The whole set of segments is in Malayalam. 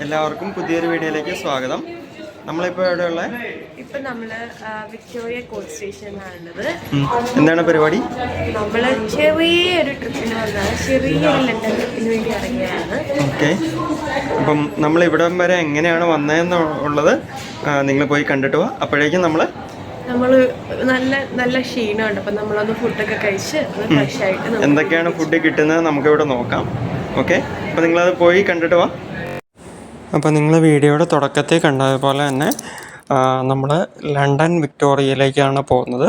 എല്ലാവർക്കും പുതിയൊരു വീഡിയോയിലേക്ക് സ്വാഗതം. നമ്മളിപ്പോൾ എവിടെയുള്ള വിക്ടോറിയ കോച്ച് സ്റ്റേഷനിലാണുള്ളത്. എന്താണ് പരിപാടി? നമ്മൾ ചെറിയൊരു ട്രിപ്പിന് വന്നത്, ചെറിയൊരു ലണ്ടൻ ട്രിപ്പിന് വേണ്ടി ഇറങ്ങിയാണ്. ഓക്കെ, അപ്പം നമ്മൾ ഇവിടം വരെ എങ്ങനെയാണ് വന്നതെന്നുള്ളത് നിങ്ങൾ പോയി കണ്ടിട്ട് പോവാം. അപ്പോഴേക്കും നമ്മൾ നല്ല നല്ല ക്ഷീണമുണ്ട്. അപ്പം നമ്മളൊന്ന് ഫുഡൊക്കെ കഴിച്ച് ഫ്രഷ് ആയിട്ട് എന്തൊക്കെയാണ് ഫുഡ് കിട്ടുന്നത് നമുക്കിവിടെ നോക്കാം. ഓക്കെ, അപ്പോൾ നിങ്ങളത് പോയി കണ്ടിട്ട് പോവാം. അപ്പോൾ നിങ്ങൾ വീഡിയോയുടെ തുടക്കത്തിൽ കണ്ടതുപോലെ തന്നെ നമ്മൾ ലണ്ടൻ വിക്ടോറിയയിലേക്കാണ് പോകുന്നത്.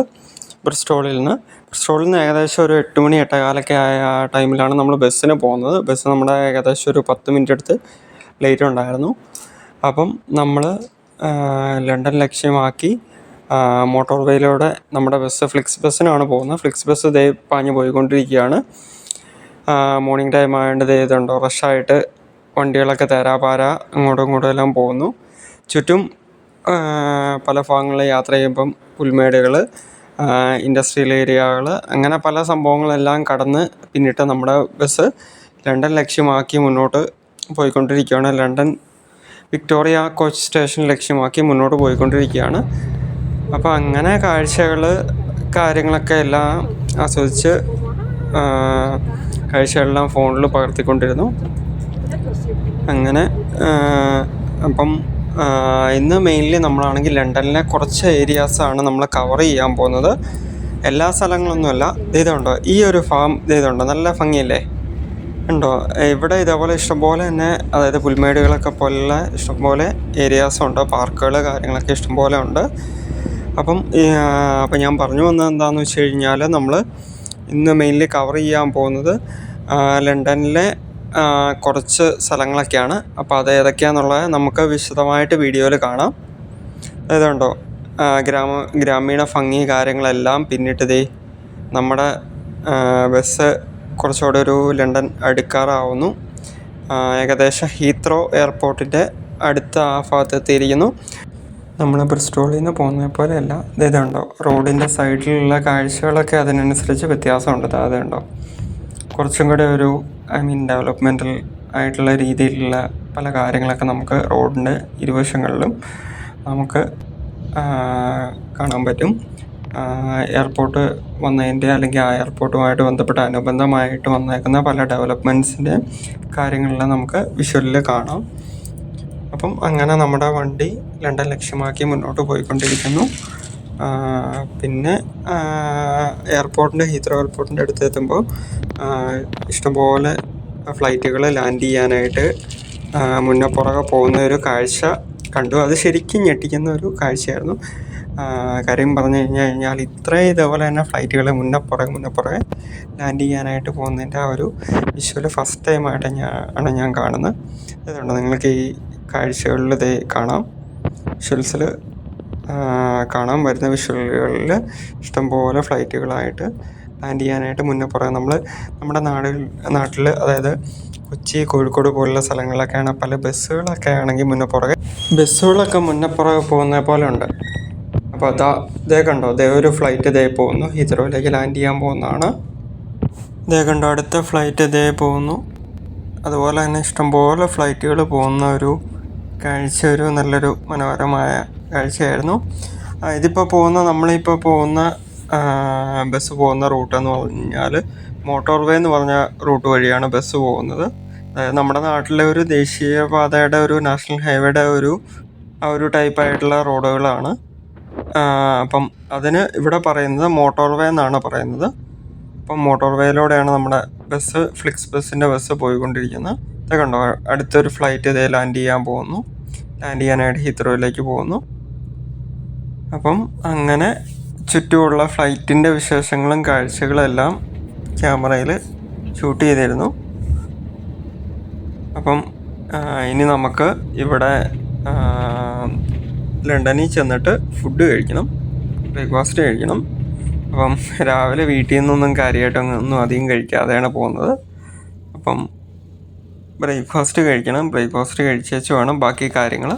ബ്രിസ്റ്റോളിൽ നിന്ന് ഏകദേശം ഒരു 8 മണി 8:15 ആയ ടൈമിലാണ് നമ്മൾ ബസ്സിന് പോകുന്നത്. ബസ് നമ്മുടെ ഏകദേശം ഒരു 10 മിനിറ്റ് അടുത്ത് ലേറ്റ് ഉണ്ടായിരുന്നു. അപ്പം നമ്മൾ ലണ്ടൻ ലക്ഷ്യമാക്കി മോട്ടോർ വേയിലൂടെ നമ്മുടെ ബസ് ഫ്ലിക്സ് ബസ്സിനാണ് പോകുന്നത്. ഫ്ലിക്സ് ബസ് ഇതേ പാഞ്ഞ് പോയിക്കൊണ്ടിരിക്കുകയാണ്. മോർണിംഗ് ടൈം ആയതുകൊണ്ട് ഇതുണ്ടോ റഷായിട്ട് വണ്ടികളൊക്കെ തേരാപാര അങ്ങോട്ടും ഇങ്ങോട്ടും എല്ലാം പോകുന്നു. ചുറ്റും പല ഭാഗങ്ങളിൽ യാത്ര ചെയ്യുമ്പം പുൽമേടുകൾ, ഇൻഡസ്ട്രിയൽ ഏരിയകൾ, അങ്ങനെ പല സംഭവങ്ങളെല്ലാം കടന്ന് പിന്നിട്ട് നമ്മുടെ ബസ് ലണ്ടൻ ലക്ഷ്യമാക്കി മുന്നോട്ട് പോയിക്കൊണ്ടിരിക്കുകയാണ്. ലണ്ടൻ വിക്ടോറിയ കോച്ച് സ്റ്റേഷൻ ലക്ഷ്യമാക്കി മുന്നോട്ട് പോയിക്കൊണ്ടിരിക്കുകയാണ്. അപ്പോൾ അങ്ങനെ കാഴ്ചകൾ കാര്യങ്ങളൊക്കെ എല്ലാം ആസ്വദിച്ച് കാഴ്ചകളെല്ലാം ഫോണിൽ പകർത്തിക്കൊണ്ടിരുന്നു. അങ്ങനെ അപ്പം ഇന്ന് മെയിൻലി നമ്മളാണെങ്കിൽ ലണ്ടനിലെ കുറച്ച് ഏരിയാസാണ് നമ്മൾ കവർ ചെയ്യാൻ പോകുന്നത്. എല്ലാ സ്ഥലങ്ങളൊന്നുമല്ല. ഇതുണ്ടോ ഈ ഒരു ഫാം, ഇതുണ്ടോ നല്ല ഭംഗിയല്ലേ ഉണ്ടോ? ഇവിടെ ഇതേപോലെ ഇഷ്ടംപോലെ തന്നെ, അതായത് പുൽമേടുകളൊക്കെ പോലുള്ള ഇഷ്ടംപോലെ ഏരിയാസുണ്ട്, പാർക്കുകൾ കാര്യങ്ങളൊക്കെ ഇഷ്ടംപോലെ ഉണ്ട്. അപ്പം ഞാൻ പറഞ്ഞു വന്നത് എന്താണെന്ന് വെച്ച് കഴിഞ്ഞാൽ, നമ്മൾ ഇന്ന് മെയിൻലി കവർ ചെയ്യാൻ പോകുന്നത് ലണ്ടനിലെ കുറച്ച് സ്ഥലങ്ങളൊക്കെയാണ്. അപ്പോൾ അത് ഏതൊക്കെയാണെന്നുള്ളത് നമുക്ക് വിശദമായിട്ട് വീഡിയോയിൽ കാണാം. ഇതുണ്ടോ ഗ്രാമീണ ഭംഗി കാര്യങ്ങളെല്ലാം പിന്നിട്ടതേ നമ്മുടെ ബസ് കുറച്ചുകൂടെ ഒരു ലണ്ടൻ അടുക്കാറാവുന്നു. ഏകദേശം ഹീത്രോ എയർപോർട്ടിൻ്റെ അടുത്ത ആ ഭാഗത്ത് എത്തിയിരിക്കുന്നു. നമ്മൾ ബ്രിസ്റ്റോളിൽ നിന്ന് പോകുന്നത് പോലെയല്ല. ഇതുണ്ടോ റോഡിൻ്റെ സൈഡിലുള്ള കാഴ്ചകളൊക്കെ അതിനനുസരിച്ച് വ്യത്യാസമുണ്ട്. അതുണ്ടോ കുറച്ചും കൂടെ ഒരു ഡെവലപ്മെൻറ്റൽ ആയിട്ടുള്ള രീതിയിലുള്ള പല കാര്യങ്ങളൊക്കെ നമുക്ക് റോഡിൻ്റെ ഇരുവശങ്ങളിലും നമുക്ക് കാണാൻ പറ്റും. എയർപോർട്ട് വന്നതിൻ്റെ അല്ലെങ്കിൽ ആ എയർപോർട്ടുമായിട്ട് ബന്ധപ്പെട്ട അനുബന്ധമായിട്ട് വന്നേക്കുന്ന പല ഡെവലപ്മെൻറ്റ്സിൻ്റെ കാര്യങ്ങളെല്ലാം നമുക്ക് വിഷ്വലിൽ കാണാം. അപ്പം അങ്ങനെ നമ്മുടെ വണ്ടി ലണ്ടൻ ലക്ഷ്യമാക്കി മുന്നോട്ട് പോയിക്കൊണ്ടിരിക്കുന്നു. പിന്നെ ഹീത്രോ എയർപോർട്ടിൻ്റെ അടുത്ത് എത്തുമ്പോൾ ഇഷ്ടംപോലെ ഫ്ലൈറ്റുകൾ ലാൻഡ് ചെയ്യാനായിട്ട് മുന്നപ്പുറകെ പോകുന്ന ഒരു കാഴ്ച കണ്ടു. അത് ശരിക്കും ഞെട്ടിക്കുന്ന ഒരു കാഴ്ചയായിരുന്നു. കാര്യം പറഞ്ഞു കഴിഞ്ഞാൽ ഇതേപോലെ തന്നെ ഫ്ലൈറ്റുകൾ മുന്നപ്പുറകെ ലാൻഡ് ചെയ്യാനായിട്ട് പോകുന്നതിൻ്റെ ആ ഒരു വിഷ്വൽ ഫസ്റ്റ് ടൈമായിട്ട് ഞാൻ കാണുന്നത്. അതുകൊണ്ട് നിങ്ങൾക്ക് ഈ കാഴ്ചകളിൽ ഇത് കാണാം. വിഷ്വൽസിൽ കാണാൻ വരുന്ന വിഷ്വലുകളിൽ ഇഷ്ടംപോലെ ഫ്ലൈറ്റുകളായിട്ട് ലാൻഡ് ചെയ്യാനായിട്ട് മുന്നപ്പുറകെ നമ്മുടെ നാട്ടിൽ അതായത് കൊച്ചി, കോഴിക്കോട് പോലുള്ള സ്ഥലങ്ങളിലൊക്കെയാണ് പല ബസ്സുകളൊക്കെ ആണെങ്കിൽ ബസ്സുകളൊക്കെ മുന്നപ്പുറകെ പോകുന്ന പോലെ ഉണ്ട്. അപ്പോൾ ഇതേ കണ്ടോ, ഒരു ഫ്ലൈറ്റ് ഇതേ പോകുന്നു, ഹീത്രോയിലേക്ക് ലാൻഡ് ചെയ്യാൻ പോകുന്നതാണ്. ഇതേ കണ്ടോ അടുത്ത ഫ്ലൈറ്റ് ഇതേ പോകുന്നു. അതുപോലെ തന്നെ ഇഷ്ടംപോലെ ഫ്ലൈറ്റുകൾ പോകുന്ന ഒരു കാഴ്ച, ഒരു നല്ലൊരു മനോഹരമായ കാഴ്ചയായിരുന്നു. നമ്മളിപ്പോൾ പോകുന്ന ബസ് പോകുന്ന റൂട്ടെന്ന് പറഞ്ഞാൽ മോട്ടോർ വേ എന്ന് പറഞ്ഞ റൂട്ട് വഴിയാണ് ബസ് പോകുന്നത്. അതായത് നമ്മുടെ നാട്ടിലെ ഒരു ദേശീയപാതയുടെ ഒരു നാഷണൽ ഹൈവേയുടെ ഒരു ടൈപ്പായിട്ടുള്ള റോഡുകളാണ്. അപ്പം അതിന് ഇവിടെ പറയുന്നത് മോട്ടോർ വേ എന്നാണ് പറയുന്നത്. അപ്പം മോട്ടോർ വേയിലൂടെയാണ് നമ്മുടെ ഫ്ലിക്സ് ബസ്സിൻ്റെ ബസ് പോയിക്കൊണ്ടിരിക്കുന്നത്. ഇത് കണ്ടോ അടുത്തൊരു ഫ്ലൈറ്റ് ഇതേ ലാൻഡ് ചെയ്യാനായിട്ട് ഹീത്രോയിലേക്ക് പോകുന്നു. അപ്പം അങ്ങനെ ചുറ്റുമുള്ള ഫ്ലൈറ്റിൻ്റെ വിശേഷങ്ങളും കാഴ്ചകളും എല്ലാം ക്യാമറയിൽ ഷൂട്ട് ചെയ്തിരുന്നു. അപ്പം ഇനി നമുക്ക് ഇവിടെ ലണ്ടനിൽ ചെന്നിട്ട് ഫുഡ് കഴിക്കണം, ബ്രേക്ക്ഫാസ്റ്റ് കഴിക്കണം. അപ്പം രാവിലെ വീട്ടിൽ നിന്നൊന്നും കാര്യമായിട്ടൊന്നും അധികം കഴിക്കാതെയാണ് പോകുന്നത്. അപ്പം ബ്രേക്ക്ഫാസ്റ്റ് കഴിക്കണം. ബ്രേക്ക്ഫാസ്റ്റ് കഴിച്ചേച്ച് വേണം ബാക്കി കാര്യങ്ങൾ.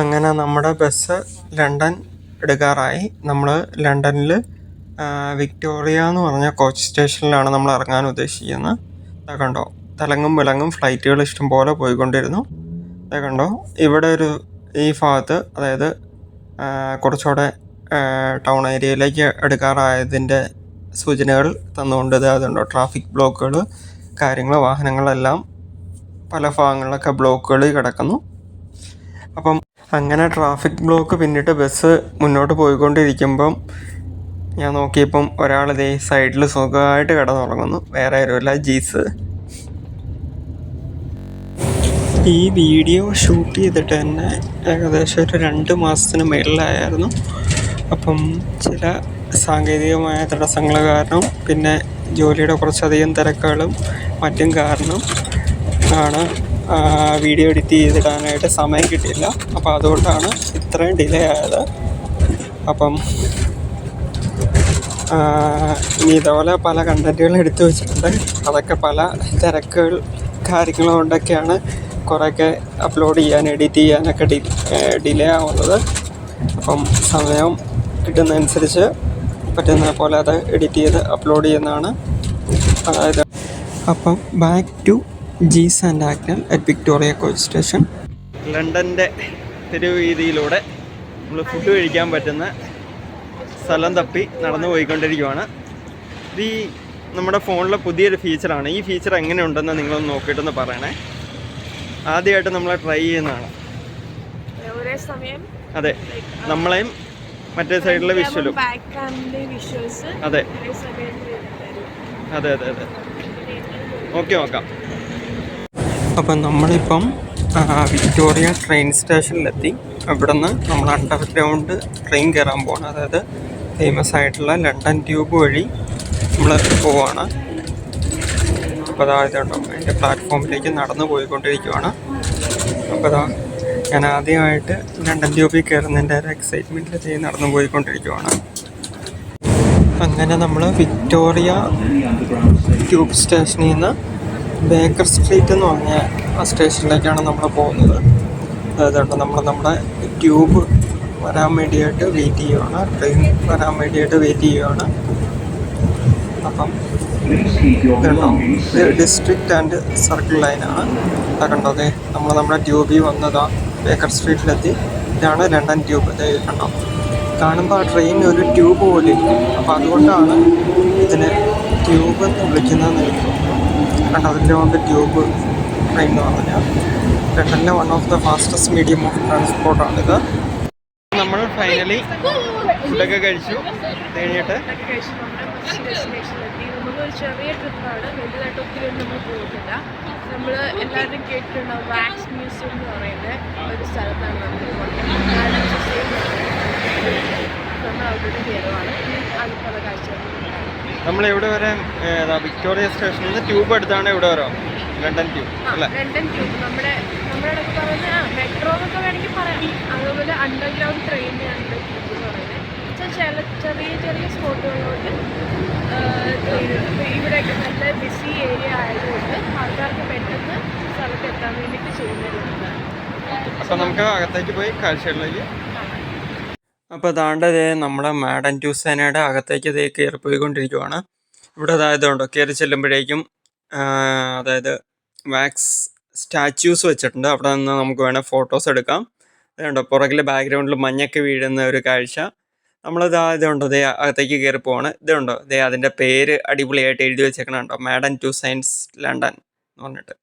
അങ്ങനെ നമ്മുടെ ബസ് ലണ്ടൻ എടുക്കാറായി. നമ്മൾ ലണ്ടനിൽ വിക്ടോറിയ എന്ന് പറഞ്ഞ കോച്ച് സ്റ്റേഷനിലാണ് നമ്മൾ ഇറങ്ങാൻ ഉദ്ദേശിക്കുന്നത്. കണ്ടോ തലങ്ങും വിലങ്ങും ഫ്ലൈറ്റുകൾ ഇഷ്ടംപോലെ പോയിക്കൊണ്ടിരുന്നു. അത് കണ്ടോ, ഇവിടെ ഈ ഭാഗത്ത്, അതായത് കുറച്ചുകൂടെ ടൗൺ ഏരിയയിലേക്ക് എടുക്കാറായതിൻ്റെ സൂചനകൾ തന്നുകൊണ്ട് അതുണ്ടോ, ട്രാഫിക് ബ്ലോക്കുകൾ, വാഹനങ്ങളെല്ലാം പല ഭാഗങ്ങളിലൊക്കെ ബ്ലോക്കുകൾ കിടക്കുന്നു. അപ്പം അങ്ങനെ ട്രാഫിക് ബ്ലോക്ക് പിന്നിട്ട് ബസ് മുന്നോട്ട് പോയിക്കൊണ്ടിരിക്കുമ്പം ഞാൻ നോക്കിയപ്പം ഒരാളിതേ സൈഡിൽ സുഖമായിട്ട് കിടന്നുറങ്ങുന്നു. വേറെ ആരുമല്ല, ജീസ്. ഈ വീഡിയോ ഷൂട്ട് ചെയ്തിട്ട് തന്നെ ഏകദേശം ഒരു 2 മാസത്തിന് മേളിലായിരുന്നു. അപ്പം ചില സാങ്കേതികമായ തടസ്സങ്ങൾ കാരണം, പിന്നെ ജോലിയുടെ കുറച്ചധികം തിരക്കുകളും മറ്റും കാരണം ആണ് വീഡിയോ എഡിറ്റ് ചെയ്തിടാനായിട്ട് സമയം കിട്ടിയില്ല. അപ്പോൾ അതുകൊണ്ടാണ് ഇത്രയും ഡിലേ ആയത്. അപ്പം ഇനി ഇതേപോലെ പല കണ്ടൻറ്റുകൾ എടുത്തു വെച്ചിട്ടുണ്ട്. അതൊക്കെ പല തിരക്കുകൾ കാര്യങ്ങൾ കൊണ്ടൊക്കെയാണ് കുറേയൊക്കെ അപ്ലോഡ് ചെയ്യാൻ, എഡിറ്റ് ചെയ്യാനൊക്കെ ഡിലേ ആവുന്നത്. അപ്പം സമയം കിട്ടുന്നതനുസരിച്ച് പറ്റുന്ന പോലെ അത് എഡിറ്റ് ചെയ്ത് അപ്ലോഡ് ചെയ്യുന്നതാണ്. അതായത് അപ്പം ബാക്ക് ടു ജീസ് ആൻഡ് ആക്നൽ അറ്റ് വിക്ടോറിയ കോച്ച് സ്റ്റേഷൻ. ലണ്ടൻ്റെ തെരുവീതിയിലൂടെ നമ്മൾ ഫുഡ് കഴിക്കാൻ പറ്റുന്ന സ്ഥലം തപ്പി നടന്നു പോയിക്കൊണ്ടിരിക്കുകയാണ്. ഇത് നമ്മുടെ ഫോണിലെ പുതിയൊരു ഫീച്ചറാണ്. ഈ ഫീച്ചർ എങ്ങനെയുണ്ടെന്ന് നിങ്ങളൊന്ന് നോക്കിയിട്ടൊന്ന് പറയണേ. ആദ്യമായിട്ട് നമ്മൾ ട്രൈ ചെയ്യുന്നതാണ്. അതെ, നമ്മളെയും മറ്റേ സൈഡിലെ വിഷ്വലും. അതെ അതെ അതെ അതെ ഓക്കെ, നോക്കാം. അപ്പം നമ്മളിപ്പം വിക്ടോറിയ ട്രെയിൻ സ്റ്റേഷനിലെത്തി. അവിടെ നിന്ന് നമ്മൾ അണ്ടർഗ്രൗണ്ട് ട്രെയിൻ കയറാൻ പോവാണ്. അതായത് ഫേമസ് ആയിട്ടുള്ള ലണ്ടൻ ട്യൂബ് വഴി നമ്മൾ പോവാണ്. അപ്പോൾ അതായതുണ്ടോ, അതിൻ്റെ പ്ലാറ്റ്ഫോമിലേക്ക് നടന്നു പോയിക്കൊണ്ടിരിക്കുകയാണ്. അപ്പോൾ ഞാൻ ആദ്യമായിട്ട് ലണ്ടൻ ട്യൂബിൽ കയറുന്നതിൻ്റെ ഒരു എക്സൈറ്റ്മെൻറ്റിൽ നടന്നു പോയിക്കൊണ്ടിരിക്കുകയാണ്. അങ്ങനെ നമ്മൾ വിക്ടോറിയ ട്യൂബ് സ്റ്റേഷനിൽ നിന്ന് ബേക്കർ സ്ട്രീറ്റ് എന്ന് പറഞ്ഞ ആ സ്റ്റേഷനിലേക്കാണ് നമ്മൾ പോകുന്നത്. അതായത് നമ്മുടെ ട്യൂബ് വരാൻ വേണ്ടിയിട്ട് വെയിറ്റ് ചെയ്യുകയാണ്, ട്രെയിൻ വരാൻ വേണ്ടിയിട്ട് വെയിറ്റ് ചെയ്യുകയാണ്. അപ്പം ഇതുണ്ടോ, ഇത് ഡിസ്ട്രിക്റ്റ് ആൻഡ് സർക്കിൾ ലൈനാണ്. കണ്ടോ, അതെ നമ്മുടെ ട്യൂബിൽ വന്നതാണ്. ബേക്കർ സ്ട്രീറ്റിലെത്തി. ഇതാണ് ലണ്ടൻ ട്യൂബ്. അതെ കണ്ടോ, കാണുമ്പോൾ ആ ട്രെയിൻ ഒരു ട്യൂബ് പോലെ ഇരിക്കും. അപ്പോൾ അതുകൊണ്ടാണ് ഇതിനെ ട്യൂബ് എന്ന് വിളിക്കുന്നതെന്ന് എനിക്ക് തോന്നുന്നു. കണ്ടോ, അതിൻ്റെ കൊണ്ട് ട്യൂബ് ട്രെയിൻ എന്ന് പറഞ്ഞാൽ ലണ്ടനിലെ one of the fastest medium of ട്രാൻസ്പോർട്ടാണിത്. നമ്മൾ ഫൈനലി ഫുഡൊക്കെ കഴിച്ചു കഴിഞ്ഞിട്ട് നമുക്കൊരു ചെറിയ ട്രിപ്പാണ്, വലുതായിട്ട് ഒത്തിരി ഒന്നും നമ്മൾ പോകുന്നില്ല. നമ്മൾ എല്ലാവരും കേട്ടിട്ടുണ്ടാവും വാക്സ് മ്യൂസിയം എന്ന് പറയുന്ന ഒരു സ്ഥലത്താണ് നമ്മൾ നമ്മൾ അവിടെ കയറുവാണ്. അത് പല കാഴ്ചകളും നമ്മൾ എവിടെ വരെ, വിക്ടോറിയ സ്റ്റേഷനിൽ നിന്ന് ട്യൂബ് എടുത്താണ് ഇവിടെ വരാം. ലണ്ടൻ ട്യൂബ് അല്ല, ലണ്ടൻ ട്യൂബ് നമ്മുടെ ഇടയ്ക്ക് പറയുന്ന മെട്രോ എന്നൊക്കെ വേണമെങ്കിൽ പറയാം. അതുപോലെ അണ്ടർഗ്രൗണ്ട് ട്രെയിനാണ് ട്യൂബ് എന്ന് പറയുന്നത്. ചെറിയ ചെറിയ സ്പോട്ടുകളിലോട്ട് ഇവിടെയൊക്കെ നല്ല ബിസി ഏരിയ ആയതുകൊണ്ട് ആൾക്കാർക്ക് പെട്ടെന്ന് സ്ഥലത്ത് എത്താൻ വേണ്ടിയിട്ട് ചെയ്യുന്നതാണ്. അപ്പോൾ നമുക്ക് അകത്തേക്ക് പോയി കാഴ്ചകളിലേക്ക്. അപ്പോൾ അതാണ്ടതേ നമ്മുടെ മാഡൻ ട്യൂസേനയുടെ അകത്തേക്ക് ഇതേ കയറി പോയിക്കൊണ്ടിരിക്കുവാണ്. ഇവിടെ അതായതുകൊണ്ടോ കയറി ചെല്ലുമ്പോഴേക്കും അതായത് വാക്സ് സ്റ്റാച്യൂസ് വെച്ചിട്ടുണ്ട്. അവിടെ നിന്ന് നമുക്ക് വേണേൽ ഫോട്ടോസ് എടുക്കാം. അതുകൊണ്ടോ പുറകിലെ ബാക്ക്ഗ്രൗണ്ടിൽ മഞ്ഞൊക്കെ വീഴുന്ന ഒരു കാഴ്ച. നമ്മളിതുണ്ടോ ദേ അകത്തേക്ക് കയറി പോവാണ്. ഇതുണ്ടോ ദേ അതിൻ്റെ പേര് അടിപൊളിയായിട്ട് എഴുതി വെച്ചേക്കണുണ്ടോ, മാഡൻ ട്യൂസൈൻസ് ലണ്ടൻ എന്ന് പറഞ്ഞിട്ട്.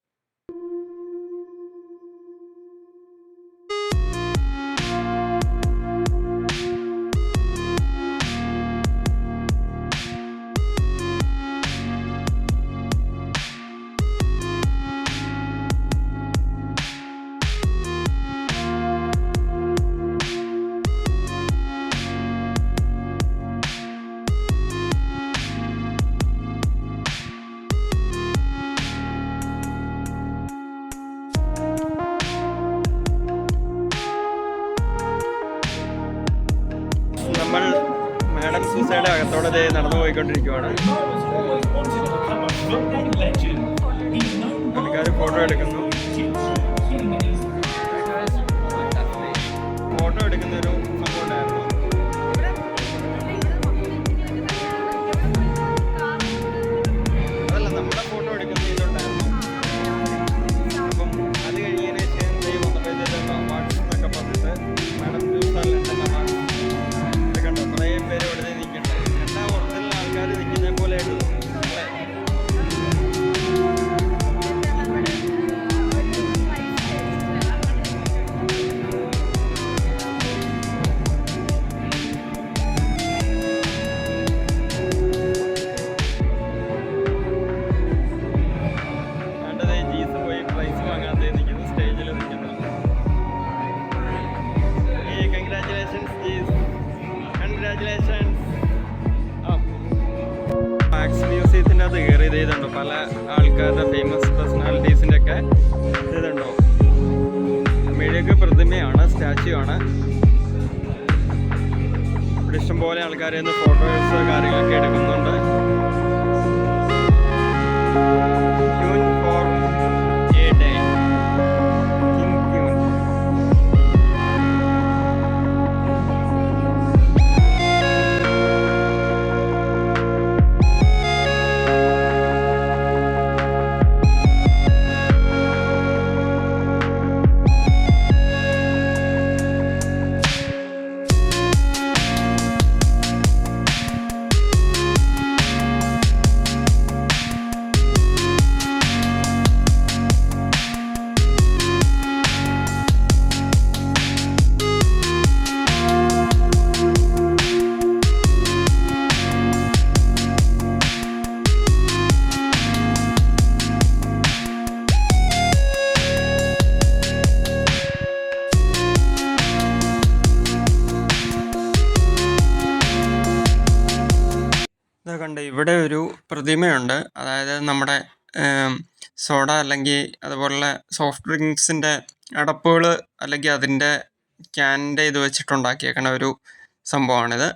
നമ്മൾ മാഡം സൂസയുടെ അകത്തോടെ നടന്നു പോയിക്കൊണ്ടിരിക്കുവാണ്. ആൾക്കാർ ഫോട്ടോ എടുക്കുന്നു. ഫോട്ടോ എടുക്കുന്ന ഒരു സംഭവമുണ്ടായിരുന്നു. അതല്ല, നമ്മുടെ ഫോട്ടോ എടുക്കുന്ന ഇതുണ്ടായിരുന്നു. മ്യൂസിയമാണ്. ഇവിടെ ഇഷ്ടംപോലെ ആൾക്കാർ ഫോട്ടോസ് കാര്യങ്ങളൊക്കെ എടുക്കുന്നുണ്ട്. കണ്ട് ഇവിടെ ഒരു പ്രതിമയുണ്ട്. അതായത് നമ്മുടെ സോഡ അല്ലെങ്കിൽ അതുപോലുള്ള സോഫ്റ്റ് ഡ്രിങ്ക്സിൻ്റെ അടപ്പുകൾ അല്ലെങ്കിൽ അതിൻ്റെ ക്യാനിൻ്റെ ഇത് വെച്ചിട്ടുണ്ടാക്കിയേക്കണ ഒരു സംഭവമാണിത്.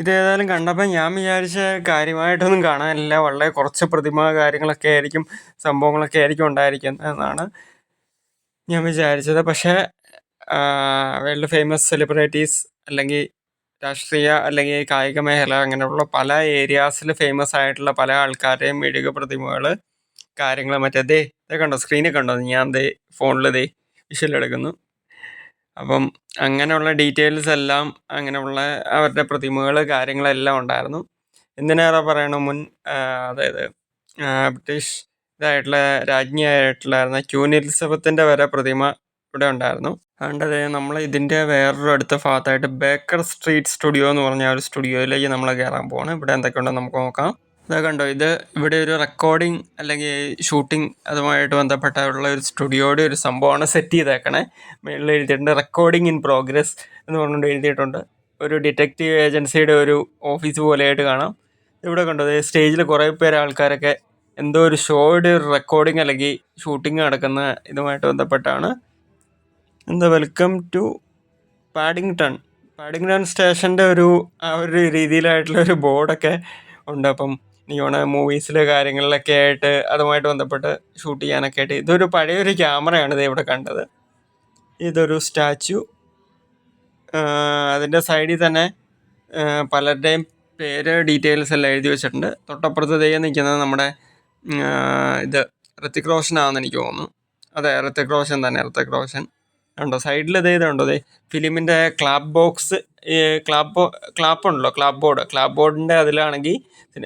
ഇതേതായാലും കണ്ടപ്പോൾ ഞാൻ വിചാരിച്ച കാര്യമായിട്ടൊന്നും കാണാനില്ല. വളരെ കുറച്ച് പ്രതിമ കാര്യങ്ങളൊക്കെ ആയിരിക്കും, സംഭവങ്ങളൊക്കെ ആയിരിക്കും ഉണ്ടായിരിക്കുന്നത് എന്നാണ് ഞാൻ വിചാരിച്ചത്. പക്ഷേ വേൾഡ് ഫേമസ് സെലിബ്രിറ്റീസ് അല്ലെങ്കിൽ രാഷ്ട്രീയ അല്ലെങ്കിൽ കായിക മേഖല അങ്ങനെയുള്ള പല ഏരിയാസിൽ ഫേമസ് ആയിട്ടുള്ള പല ആൾക്കാരുടെയും മെഴുക പ്രതിമകൾ കാര്യങ്ങൾ മറ്റേ കണ്ടോ, സ്ക്രീനിൽ കണ്ടോ, ഞാൻ ഫോണിൽ വിഷ്വലെടുക്കുന്നു. അപ്പം അങ്ങനെയുള്ള ഡീറ്റെയിൽസ് എല്ലാം അങ്ങനെയുള്ള അവരുടെ പ്രതിമകൾ കാര്യങ്ങളെല്ലാം ഉണ്ടായിരുന്നു. എന്തിനേറെ പറയണു, അതായത് ബ്രിട്ടീഷ് ഇതായിട്ടുള്ള രാജ്ഞിയായിട്ടുള്ളായിരുന്ന ക്വീൻ എലിസബത്തിൻ്റെ വരെ പ്രതിമ ഇവിടെ ഉണ്ടായിരുന്നു. അതുകൊണ്ട് നമ്മൾ ഇതിൻ്റെ വേറൊരു അടുത്ത ഭാഗത്തായിട്ട് ബേക്കർ സ്ട്രീറ്റ് സ്റ്റുഡിയോ എന്ന് പറഞ്ഞ ഒരു സ്റ്റുഡിയോയിലേക്ക് നമ്മൾ കയറാൻ പോവാണ്. ഇവിടെ എന്തൊക്കെയുണ്ടെന്ന് നമുക്ക് നോക്കാം. ഇത് കണ്ടോ, ഇത് ഇവിടെ ഒരു റെക്കോർഡിങ് അല്ലെങ്കിൽ ഷൂട്ടിംഗ് അതുമായിട്ട് ബന്ധപ്പെട്ടുള്ള ഒരു സ്റ്റുഡിയോയുടെ ഒരു സംഭവമാണ് സെറ്റ് ചെയ്തേക്കണേ. മുകളിൽ എഴുതിയിട്ടുണ്ട് റെക്കോർഡിങ് ഇൻ പ്രോഗ്രസ് എന്ന് പറഞ്ഞുകൊണ്ട് എഴുതിയിട്ടുണ്ട്. ഒരു ഡിറ്റക്റ്റീവ് ഏജൻസിയുടെ ഒരു ഓഫീസ് പോലെയായിട്ട് കാണാം. ഇവിടെ കണ്ടോ, സ്റ്റേജിൽ കുറേ പേര് ആൾക്കാരൊക്കെ എന്തോ ഒരു ഷോയുടെ ഒരു റെക്കോർഡിങ് അല്ലെങ്കിൽ ഷൂട്ടിംഗ് നടക്കുന്ന ഇതുമായിട്ട് ബന്ധപ്പെട്ടാണ്. വെൽക്കം ടു പാഡിങ്ടൺ സ്റ്റേഷൻ്റെ ഒരു രീതിയിലായിട്ടുള്ള ഒരു ബോർഡൊക്കെ ഉണ്ട്. അപ്പം നിയോണ മൂവീസിൽ കാര്യങ്ങളിലൊക്കെ ആയിട്ട് അതുമായിട്ട് ബന്ധപ്പെട്ട് ഷൂട്ട് ചെയ്യാനൊക്കെ ആയിട്ട് ഇതൊരു പഴയൊരു ക്യാമറയാണ് ഇത് ഇവിടെ കണ്ടത്. ഇതൊരു സ്റ്റാച്ചു. അതിൻ്റെ സൈഡിൽ തന്നെ പലരുടെയും പേര് ഡീറ്റെയിൽസ് എല്ലാം എഴുതി വെച്ചിട്ടുണ്ട്. തൊട്ടപ്പുറത്ത് നിൽക്കുന്നത് നമ്മുടെ ഇത് ഋത്തിക് റോഷനാണെന്ന് എനിക്ക് തോന്നുന്നു. അതെ, ഋത്തിക് റോഷൻ തന്നെ, ഋത്തിക് റോഷൻ ഉണ്ടോ. സൈഡിൽ ഇതുണ്ടോ, ഫിലിമിൻ്റെ ക്ലാപ്പ് ബോക്സ്, ക്ലാപ്പുണ്ടല്ലോ, ക്ലാപ്പ് ബോർഡിൻ്റെ അതിലാണെങ്കിൽ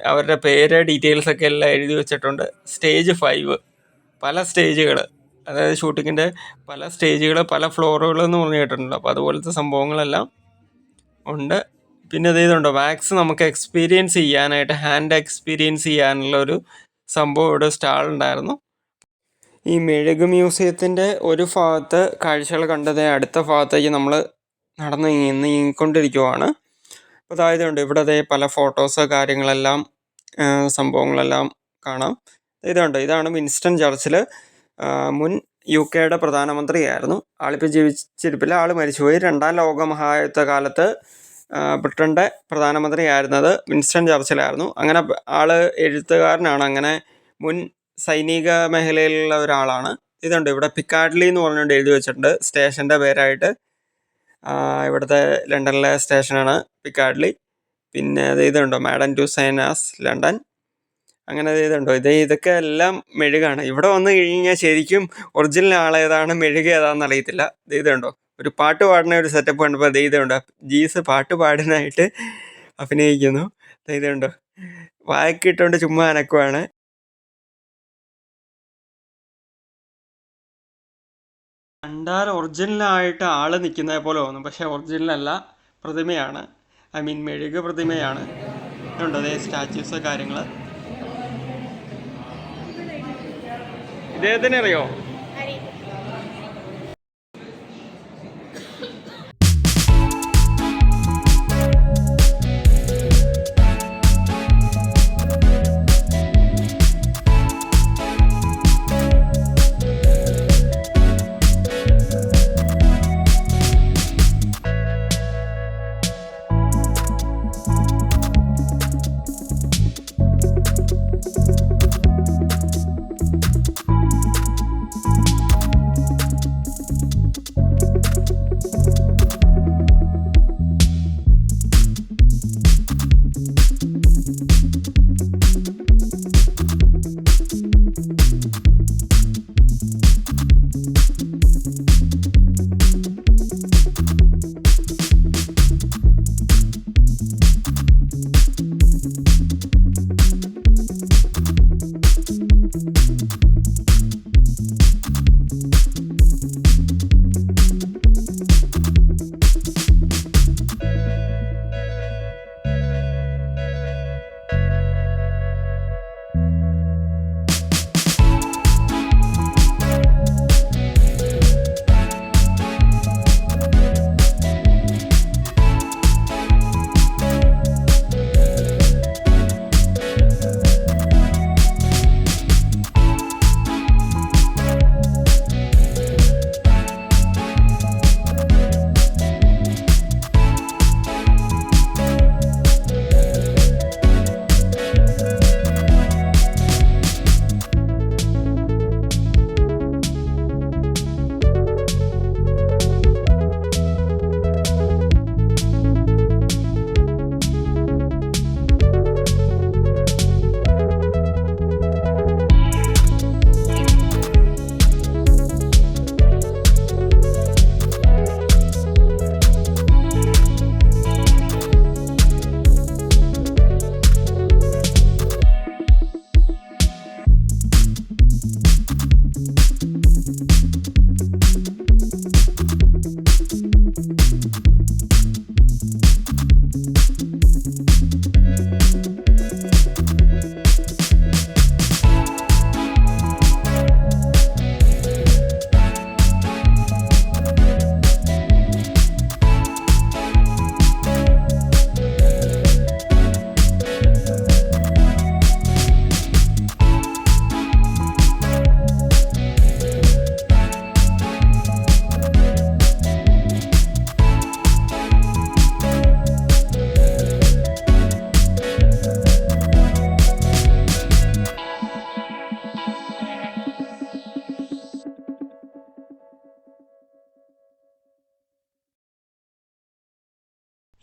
അവരുടെ പേര് ഡീറ്റെയിൽസ് ഒക്കെ എല്ലാം എഴുതി വെച്ചിട്ടുണ്ട്. സ്റ്റേജ് 5 പല സ്റ്റേജുകൾ, അതായത് ഷൂട്ടിങ്ങിൻ്റെ പല സ്റ്റേജുകൾ, പല ഫ്ലോറുകൾ എന്ന് പറഞ്ഞു കേട്ടിട്ടുണ്ട്. അപ്പോൾ അതുപോലത്തെ സംഭവങ്ങളെല്ലാം ഉണ്ട്. പിന്നെ ഇതുണ്ടോ, വാക്സ് നമുക്ക് എക്സ്പീരിയൻസ് ചെയ്യാനായിട്ട്, ഹാൻഡ് എക്സ്പീരിയൻസ് ചെയ്യാനുള്ള ഒരു സംഭവം ഇവിടെ സ്റ്റാൾ ഉണ്ടായിരുന്നു. ഈ മെഴുക് മ്യൂസിയത്തിൻ്റെ ഒരു ഭാഗത്ത് കാഴ്ചകൾ കണ്ടത് അടുത്ത ഭാഗത്തേക്ക് നമ്മൾ നീങ്ങിക്കൊണ്ടിരിക്കുവാണ്. അപ്പോൾ അതായതുണ്ട് ഇവിടെ പല ഫോട്ടോസ് കാര്യങ്ങളെല്ലാം സംഭവങ്ങളെല്ലാം കാണാം. ഇതാണ് വിൻസ്റ്റൺ ചർച്ചിൽ, മുൻ UK പ്രധാനമന്ത്രിയായിരുന്നു. ആളിപ്പോൾ ജീവിച്ചിരിപ്പില്ല, ആൾ മരിച്ചുപോയി. 2ാം ലോകമഹായുദ്ധ കാലത്ത് ബ്രിട്ടൻ്റെ പ്രധാനമന്ത്രിയായിരുന്നത് വിൻസ്റ്റൺ ചർച്ചിലായിരുന്നു. അങ്ങനെ ആൾ എഴുത്തുകാരനാണ്, അങ്ങനെ മുൻ സൈനിക മേഖലയിലുള്ള ഒരാളാണ്. ഇവിടെ പിക്കാഡിലി എന്ന് പറഞ്ഞുകൊണ്ട് എഴുതി വെച്ചിട്ടുണ്ട് സ്റ്റേഷൻ്റെ പേരായിട്ട്. ഇവിടുത്തെ ലണ്ടനിലെ സ്റ്റേഷനാണ് പിക്കാഡിലി. പിന്നെ മാഡം ടുസൈനാസ് ലണ്ടൻ. അങ്ങനെ ഇതൊക്കെ എല്ലാം മെഴുകാണ്. ഇവിടെ വന്നു കഴിഞ്ഞാൽ ശരിക്കും ഒറിജിനൽ ആളേതാണ് മെഴുക ഏതാണെന്ന് അറിയത്തില്ല. ഒരു പാട്ട് പാടുന്ന ഒരു സെറ്റപ്പ് കണ്ടപ്പോൾ ജീസ് പാട്ട് പാടാനായിട്ട് അഭിനയിക്കുന്നു. വായക്കിട്ടുകൊണ്ട് ചുമ്മാ അനക്കുവാണ്. കണ്ടാൽ ഒറിജിനലായിട്ട് ആള് നിൽക്കുന്നത് പോലെ തോന്നും, പക്ഷെ ഒറിജിനലല്ല, പ്രതിമയാണ്. ഐ മീൻ മെഴുക് പ്രതിമയാണ്. ഉണ്ട് അതേ സ്റ്റാച്യൂസ് കാര്യങ്ങൾ. ഇദ്ദേഹത്തിനെ അറിയോ?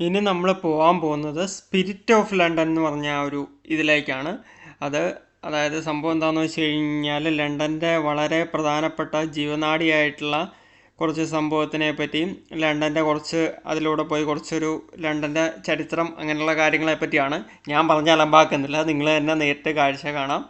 ഇനി നമ്മൾ പോകാൻ പോകുന്നത് സ്പിരിറ്റ് ഓഫ് ലണ്ടൻ എന്ന് പറഞ്ഞ ഒരു ഇതിലേക്കാണ്. അതായത് സംഭവം എന്താണെന്ന് വെച്ച് കഴിഞ്ഞാൽ ലണ്ടൻ്റെ വളരെ പ്രധാനപ്പെട്ട ജീവനാഡിയായിട്ടുള്ള കുറച്ച് സംഭവത്തിനെ പറ്റിയും ലണ്ടൻ്റെ കുറച്ച് അതിലൂടെ പോയി കുറച്ചൊരു ലണ്ടൻ്റെ ചരിത്രം അങ്ങനെയുള്ള കാര്യങ്ങളെ പറ്റിയാണ്. ഞാൻ പറഞ്ഞ അലമ്പാക്കുന്നില്ല, നിങ്ങൾ തന്നെ നേരിട്ട് കാഴ്ച കാണാം.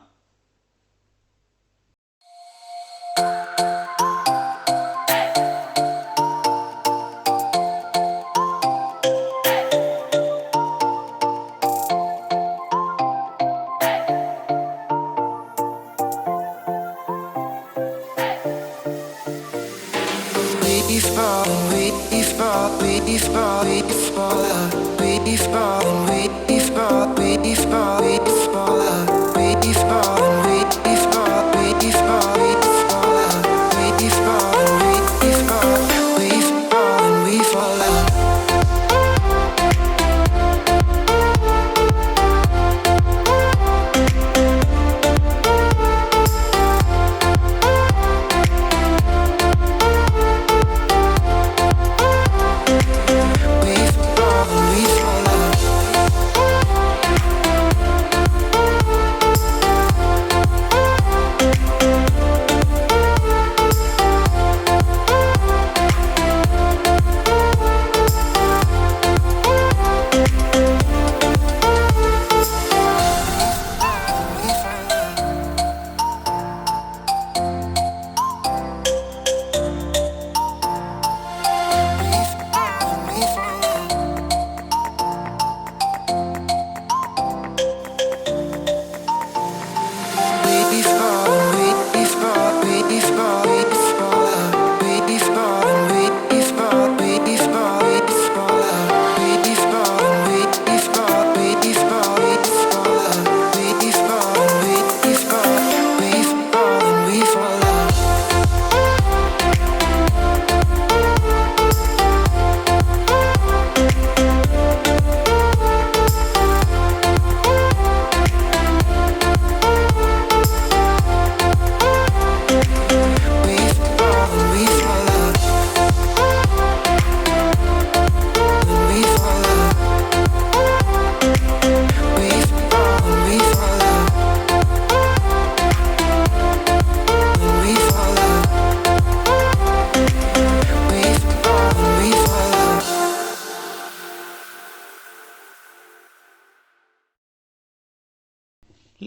We fall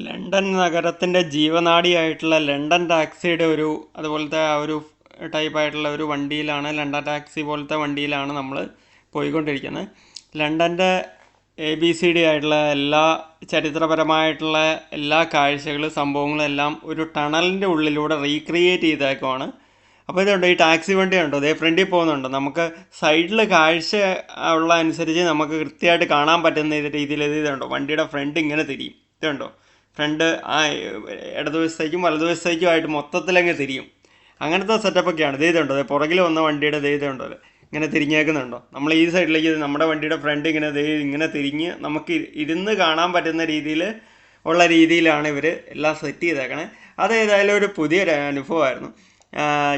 ലണ്ടൻ നഗരത്തിൻ്റെ ജീവനാഡിയായിട്ടുള്ള ലണ്ടൻ ടാക്സിയുടെ അതുപോലത്തെ ആ ഒരു ടൈപ്പായിട്ടുള്ള ഒരു വണ്ടിയിലാണ്, ലണ്ടൻ ടാക്സി പോലത്തെ വണ്ടിയിലാണ് നമ്മൾ പോയിക്കൊണ്ടിരിക്കുന്നത്. ലണ്ടൻ്റെ ABCD ആയിട്ടുള്ള എല്ലാ ചരിത്രപരമായിട്ടുള്ള എല്ലാ കാഴ്ചകളും സംഭവങ്ങളും എല്ലാം ഒരു ടണലിൻ്റെ ഉള്ളിലൂടെ റീക്രിയേറ്റ് ചെയ്തേക്കുവാണ്. അപ്പോൾ ഇതുണ്ട്, ഈ ടാക്സി വണ്ടി ഉണ്ടോ, അതേ ഫ്രണ്ടിൽ പോകുന്നുണ്ട്. നമുക്ക് സൈഡിൽ കാഴ്ച ഉള്ള അനുസരിച്ച് നമുക്ക് കൃത്യമായിട്ട് കാണാൻ പറ്റുന്ന രീതിയിൽ ഇതുണ്ടോ, വണ്ടിയുടെ ഫ്രണ്ട് ഇങ്ങനെ തിരിയും. ഇതുണ്ടോ, ഫ്രണ്ട് ആ ഇടതുവശത്തേക്കും വലതുവശത്തേക്കുമായിട്ട് മൊത്തത്തിലങ്ങ് തിരിയും. അങ്ങനത്തെ സെറ്റപ്പൊക്കെയാണ്. ഇതുണ്ടോ, പുറകിൽ വന്ന വണ്ടിയുടെ ഇതുണ്ടോ ഇങ്ങനെ തിരിഞ്ഞേക്കുന്നുണ്ടോ. നമ്മൾ ഈ സൈഡിലേക്ക് നമ്മുടെ വണ്ടിയുടെ ഫ്രണ്ട് ഇങ്ങനെ തിരിഞ്ഞ് നമുക്ക് ഇരുന്ന് കാണാൻ പറ്റുന്ന രീതിയിലാണ് ഇവർ എല്ലാം സെറ്റ് ചെയ്തേക്കണേ. അത് ഏതായാലും ഒരു പുതിയൊരു അനുഭവമായിരുന്നു.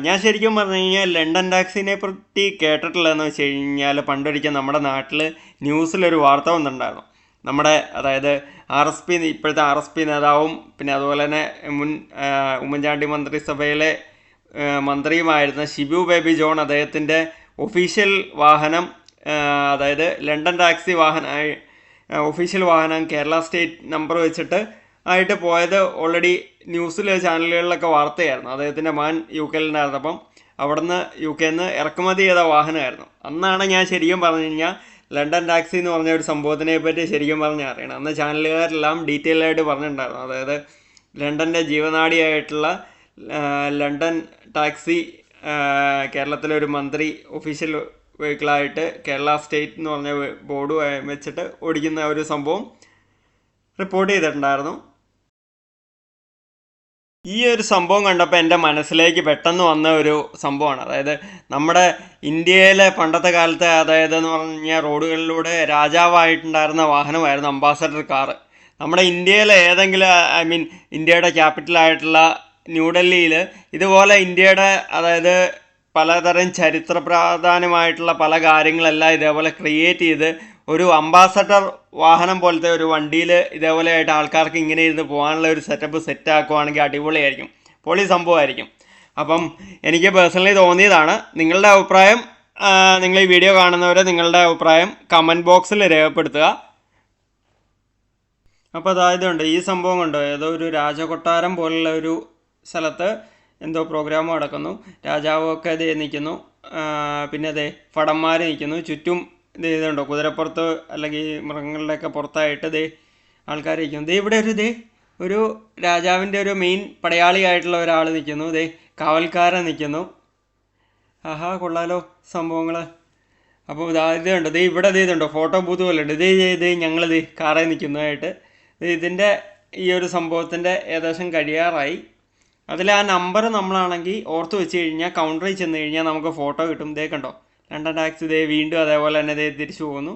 ഞാൻ ശരിക്കും പറഞ്ഞു കഴിഞ്ഞാൽ ലണ്ടൻ ടാക്സിനെ പറ്റി കേട്ടിട്ടുള്ളതെന്ന് വെച്ച് കഴിഞ്ഞാൽ, പണ്ടൊരിക്കൽ നമ്മുടെ നാട്ടിൽ ന്യൂസിലൊരു വാർത്ത വന്നിട്ടുണ്ടായിരുന്നു. അതായത് RSP, ഇപ്പോഴത്തെ RSP നേതാവും പിന്നെ അതുപോലെ തന്നെ മുൻ ഉമ്മൻചാണ്ടി മന്ത്രിസഭയിലെ മന്ത്രിയുമായിരുന്ന ഷിബു ബേബി ജോൺ അദ്ദേഹത്തിൻ്റെ ഒഫീഷ്യൽ വാഹനം, അതായത് ലണ്ടൻ ടാക്സി ഒഫീഷ്യൽ വാഹനം കേരള സ്റ്റേറ്റ് നമ്പർ വെച്ചിട്ട് ആയിട്ട് പോയത് ഓൾറെഡി ചാനലുകളിലൊക്കെ വാർത്തയായിരുന്നു. അദ്ദേഹത്തിൻ്റെ മകൻ UK-ലുണ്ടായിരുന്നു. അപ്പം അവിടുന്ന് UK-യിൽ നിന്ന് ഇറക്കുമതി ചെയ്ത വാഹനമായിരുന്നു. അന്നാണ് ഞാൻ ശരിക്കും പറഞ്ഞു കഴിഞ്ഞാൽ ലണ്ടൻ ടാക്സി എന്ന് പറഞ്ഞ ഒരു സംഭവത്തിനെ പറ്റി ശരിക്കും പറഞ്ഞാൽ അറിയണം. അന്ന് ചാനലുകാരെല്ലാം ഡീറ്റെയിൽ ആയിട്ട് പറഞ്ഞിട്ടുണ്ടായിരുന്നു. അതായത് ലണ്ടൻ്റെ ജീവനാഡിയായിട്ടുള്ള ലണ്ടൻ ടാക്സി കേരളത്തിലെ ഒരു മന്ത്രി ഒഫീഷ്യൽ വെഹിക്കിളായിട്ട് കേരള സ്റ്റേറ്റ് എന്ന് പറഞ്ഞ ബോർഡ് വെച്ചിട്ട് ഓടിക്കുന്ന ഒരു സംഭവം റിപ്പോർട്ട് ചെയ്തിട്ടുണ്ടായിരുന്നു. ഈ ഒരു സംഭവം കണ്ടപ്പോൾ എൻ്റെ മനസ്സിലേക്ക് പെട്ടെന്ന് വന്ന ഒരു സംഭവമാണ്. അതായത് നമ്മുടെ ഇന്ത്യയിലെ പണ്ടത്തെ കാലത്തെ, അതായത് എന്ന് പറഞ്ഞാൽ റോഡുകളിലൂടെ രാജാവായിട്ടുണ്ടായിരുന്ന വാഹനമായിരുന്നു അംബാസഡർ കാറ്. നമ്മുടെ ഇന്ത്യയിലെ ഏതെങ്കിലും ഇന്ത്യയുടെ ക്യാപിറ്റലായിട്ടുള്ള ന്യൂഡൽഹിയിൽ ഇതുപോലെ ഇന്ത്യയുടെ, അതായത് പലതരം ചരിത്ര പ്രാധാന്യമായിട്ടുള്ള പല കാര്യങ്ങളെല്ലാം ഇതേപോലെ ക്രിയേറ്റ് ചെയ്ത് ഒരു അംബാസഡർ വാഹനം പോലത്തെ ഒരു വണ്ടിയിൽ ഇതേപോലെ ആയിട്ട് ആൾക്കാർക്ക് ഇങ്ങനെ ഇരുന്ന് പോകാനുള്ള ഒരു സെറ്റ് ആക്കുവാണെങ്കിൽ അടിപൊളിയായിരിക്കും, പൊളി സംഭവമായിരിക്കും. അപ്പം എനിക്ക് പേഴ്സണലി തോന്നിയതാണ്. നിങ്ങളുടെ അഭിപ്രായം, നിങ്ങൾ ഈ വീഡിയോ കാണുന്നവരെ നിങ്ങളുടെ അഭിപ്രായം കമൻറ്റ് ബോക്സിൽ രേഖപ്പെടുത്തുക. അപ്പോൾ അതായതുണ്ട്, ഈ സംഭവം കണ്ടോ, ഏതോ ഒരു രാജകൊട്ടാരം പോലുള്ള ഒരു സ്ഥലത്ത് എന്തോ പ്രോഗ്രാം നടക്കുന്നു. രാജാവൊക്കെ നിൽക്കുന്നു, പിന്നെ ഭടന്മാർ നിൽക്കുന്നു, ചുറ്റും ഇതുണ്ടോ കുതിരപ്പുറത്ത് അല്ലെങ്കിൽ മൃഗങ്ങളുടെയൊക്കെ പുറത്തായിട്ട് ആൾക്കാർ നിൽക്കുന്നു. ഇവിടെ ഒരു രാജാവിൻ്റെ ഒരു മെയിൻ പടയാളിയായിട്ടുള്ള ഒരാൾ നിൽക്കുന്നു. കാവൽക്കാരൻ നിൽക്കുന്നു. ആഹാ, കൊള്ളാലോ സംഭവങ്ങൾ. അപ്പോൾ ഇതുണ്ട്, ഇവിടെ ഇതുണ്ടോ ഫോട്ടോ ബൂത്ത് പോലെ ഉണ്ട്. ഞങ്ങൾ കാറിൽ നിൽക്കുന്നതായിട്ട്. ഇതിൻ്റെ ഈ ഒരു സംഭവത്തിൻ്റെ ഏകദേശം കഴിയാറായി. അതിൽ ആ നമ്പർ നമ്മളാണെങ്കിൽ ഓർത്ത് വെച്ച് കഴിഞ്ഞാൽ കൗണ്ടറിൽ ചെന്ന് കഴിഞ്ഞാൽ നമുക്ക് ഫോട്ടോ കിട്ടും. കണ്ടോ, ലണ്ടൻ ടാക്സി വീണ്ടും അതേപോലെ തന്നെ തിരിച്ചു പോകുന്നു.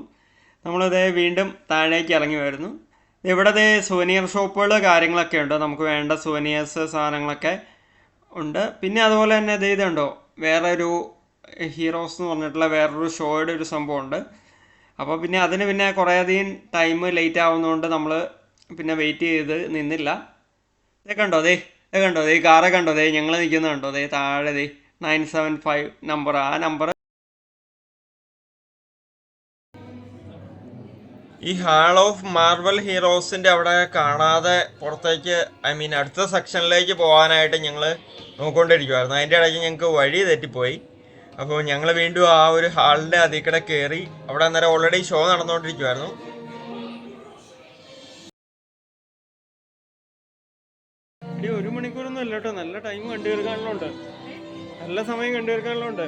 നമ്മളിത് വീണ്ടും താഴേക്ക് ഇറങ്ങി വരുന്നു. ഇവിടെ സുവനിയർ ഷോപ്പുകൾ കാര്യങ്ങളൊക്കെ ഉണ്ട്, നമുക്ക് വേണ്ട സുവനിയേഴ്സ് സാധനങ്ങളൊക്കെ ഉണ്ട്. പിന്നെ അതുപോലെ തന്നെ ഇതുണ്ടോ, വേറൊരു ഹീറോസ് എന്ന് പറഞ്ഞിട്ടുള്ള വേറൊരു ഷോയുടെ ഒരു സംഭവമുണ്ട്. അപ്പോൾ പിന്നെ അതിന് കുറേയധികം ടൈം ലേറ്റ് ആവുന്നതുകൊണ്ട് നമ്മൾ പിന്നെ വെയിറ്റ് ചെയ്ത് നിന്നില്ല. കണ്ടോ, കണ്ടോ ഈ കാറെ കണ്ടോ, ഞങ്ങൾ നിൽക്കുന്നത് കണ്ടോ, താഴെ 975 നമ്പർ. ആ നമ്പർ ഈ ഹാൾ ഓഫ് മാർബൽ ഹീറോസിൻ്റെ അവിടെ കാണാതെ പുറത്തേക്ക്, അടുത്ത സെക്ഷനിലേക്ക് പോകാനായിട്ട് ഞങ്ങൾ നോക്കിക്കൊണ്ടിരിക്കുമായിരുന്നു. അതിൻ്റെ ഇടയ്ക്ക് ഞങ്ങൾക്ക് വഴി തെറ്റിപ്പോയി. അപ്പോൾ ഞങ്ങൾ വീണ്ടും ആ ഒരു ഹാളിൻ്റെ അതിൽ കൂടെ കയറി. അവിടെ അന്നേരം ഓൾറെഡി ഷോ നടന്നുകൊണ്ടിരിക്കുമായിരുന്നു. 1 മണിക്കൂറൊന്നും അല്ല കേട്ടോ, നല്ല ടൈം കണ്ടു തീർക്കാനുള്ളതുണ്ട്, നല്ല സമയം കണ്ടു തീർക്കാനുള്ളതുണ്ട്.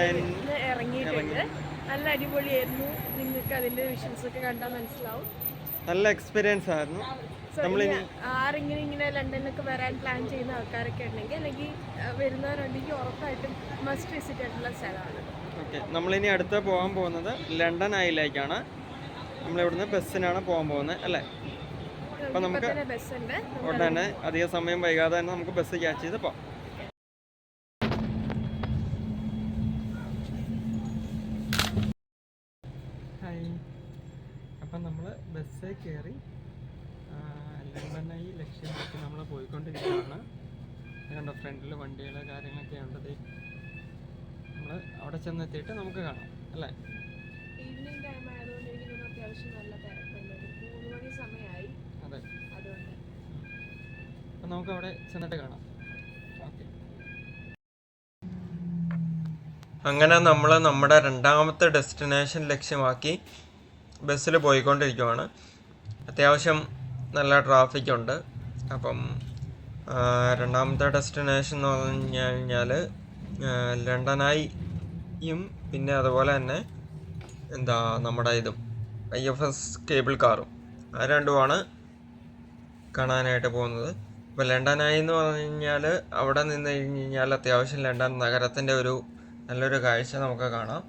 ഇന്ന് ഇറങ്ങിയിട്ടുണ്ട്. നല്ല അടിപൊളിയായിരുന്നു. നിങ്ങൾക്ക് അതിന്റെ വിഷ്വൽസ് ഒക്കെ കണ്ടാൽ മനസ്സിലാവും. നല്ല എക്സ്പീരിയൻസ് ആയിരുന്നു. ആരെങ്കിലും ഇങ്ങനെ ലണ്ടനിലൊക്കെ വരാൻ പ്ലാൻ ചെയ്യുന്ന ആൾക്കാരൊക്കെ ഉണ്ടെങ്കിൽ അല്ലെങ്കിൽ വരുന്നവരുണ്ടെങ്കിൽ ഉറപ്പായിട്ടും മസ്റ്റ് വിസിറ്റ് ആയിട്ടുള്ള സ്ഥലമാണ്. ഓക്കെ, നമ്മളിനി അടുത്ത് പോകാൻ പോകുന്നത് ലണ്ടൻ ഐയിലേക്കാണ്. നമ്മളിവിടുന്ന് ബസ്സിനാണ് പോകാൻ പോകുന്നത് അല്ലേ? അപ്പം നമുക്ക് ഉടനെ തന്നെ അധിക സമയം വൈകാതെ തന്നെ നമുക്ക് ബസ് ക്യാച്ച് ചെയ്ത് പോകാം. ഹായ്, അപ്പം നമ്മൾ ബസ്സിൽ കയറി ലണ്ടനായി ലക്ഷ്യമാക്കി നമ്മൾ പോയിക്കൊണ്ടിരിക്കുകയാണ്. കണ്ടോ, ഫ്രണ്ടിൽ വണ്ടികൾ കാര്യങ്ങളൊക്കെ ഉണ്ടത്. നമ്മൾ അവിടെ ചെന്നെത്തിയിട്ട് നമുക്ക് കാണാം അല്ലേ? ഈവനിങ് ടൈം ആയതുകൊണ്ട് എനിക്ക് അത്യാവശ്യം നല്ല തിരക്കുണ്ട്. 3 മണി സമയമായി. അതെ, അതുകൊണ്ട് അപ്പം നമുക്ക് അവിടെ ചെന്നിട്ട് കാണാം. ഓക്കെ, അങ്ങനെ നമ്മൾ നമ്മുടെ രണ്ടാമത്തെ ഡെസ്റ്റിനേഷൻ ലക്ഷ്യമാക്കി ബസ്സിൽ പോയിക്കൊണ്ടിരിക്കുവാണ്. അത്യാവശ്യം നല്ല ട്രാഫിക് ഉണ്ട്. അപ്പം രണ്ടാമത്തെ ഡെസ്റ്റിനേഷൻ എന്ന് പറഞ്ഞു കഴിഞ്ഞാൽ ലണ്ടനായും പിന്നെ അതുപോലെ തന്നെ നമ്മുടെ ഇതും IFS കേബിൾ കാറും, ആ രണ്ടുമാണ് കാണാനായിട്ട് പോകുന്നത്. ഇപ്പോൾ ലണ്ടനായി എന്ന് പറഞ്ഞു കഴിഞ്ഞാൽ അവിടെ നിന്ന് കഴിഞ്ഞ് കഴിഞ്ഞാൽ അത്യാവശ്യം ലണ്ടൻ നഗരത്തിൻ്റെ ഒരു നല്ലൊരു കാഴ്ച നമുക്ക് കാണാം.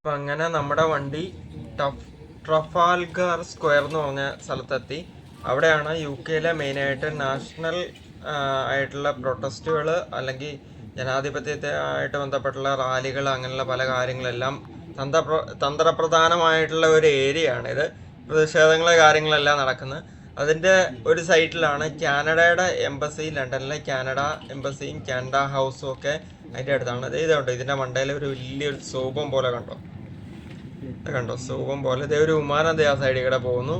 അപ്പം അങ്ങനെ നമ്മുടെ വണ്ടി ട്രഫാൽഗർ സ്ക്വയർ എന്ന് പറഞ്ഞ സ്ഥലത്തെത്തി. അവിടെയാണ് UK മെയിനായിട്ട് നാഷണൽ ആയിട്ടുള്ള പ്രൊട്ടസ്റ്റുകൾ അല്ലെങ്കിൽ ജനാധിപത്യമായിട്ട് ബന്ധപ്പെട്ടുള്ള റാലികൾ അങ്ങനെയുള്ള പല കാര്യങ്ങളെല്ലാം തന്ത്രപ്രധാനമായിട്ടുള്ള ഒരു ഏരിയയാണിത്. പ്രതിഷേധങ്ങളെ കാര്യങ്ങളെല്ലാം നടക്കുന്നത്. അതിൻ്റെ ഒരു സൈറ്റിലാണ് കാനഡയുടെ എംബസി, ലണ്ടനിലെ കാനഡ എംബസിയും കാനഡ ഹൗസും ഒക്കെ അതിൻ്റെ അടുത്താണ്. ഇതുണ്ട്, ഇതിൻ്റെ മണ്ടയിൽ ഒരു വലിയൊരു സ്തൂപം പോലെ കണ്ടോ സ്തൂപം പോലെ. ഇതേ ഒരു വിമാനം ആ സൈഡിൽ കൂടെ പോകുന്നു.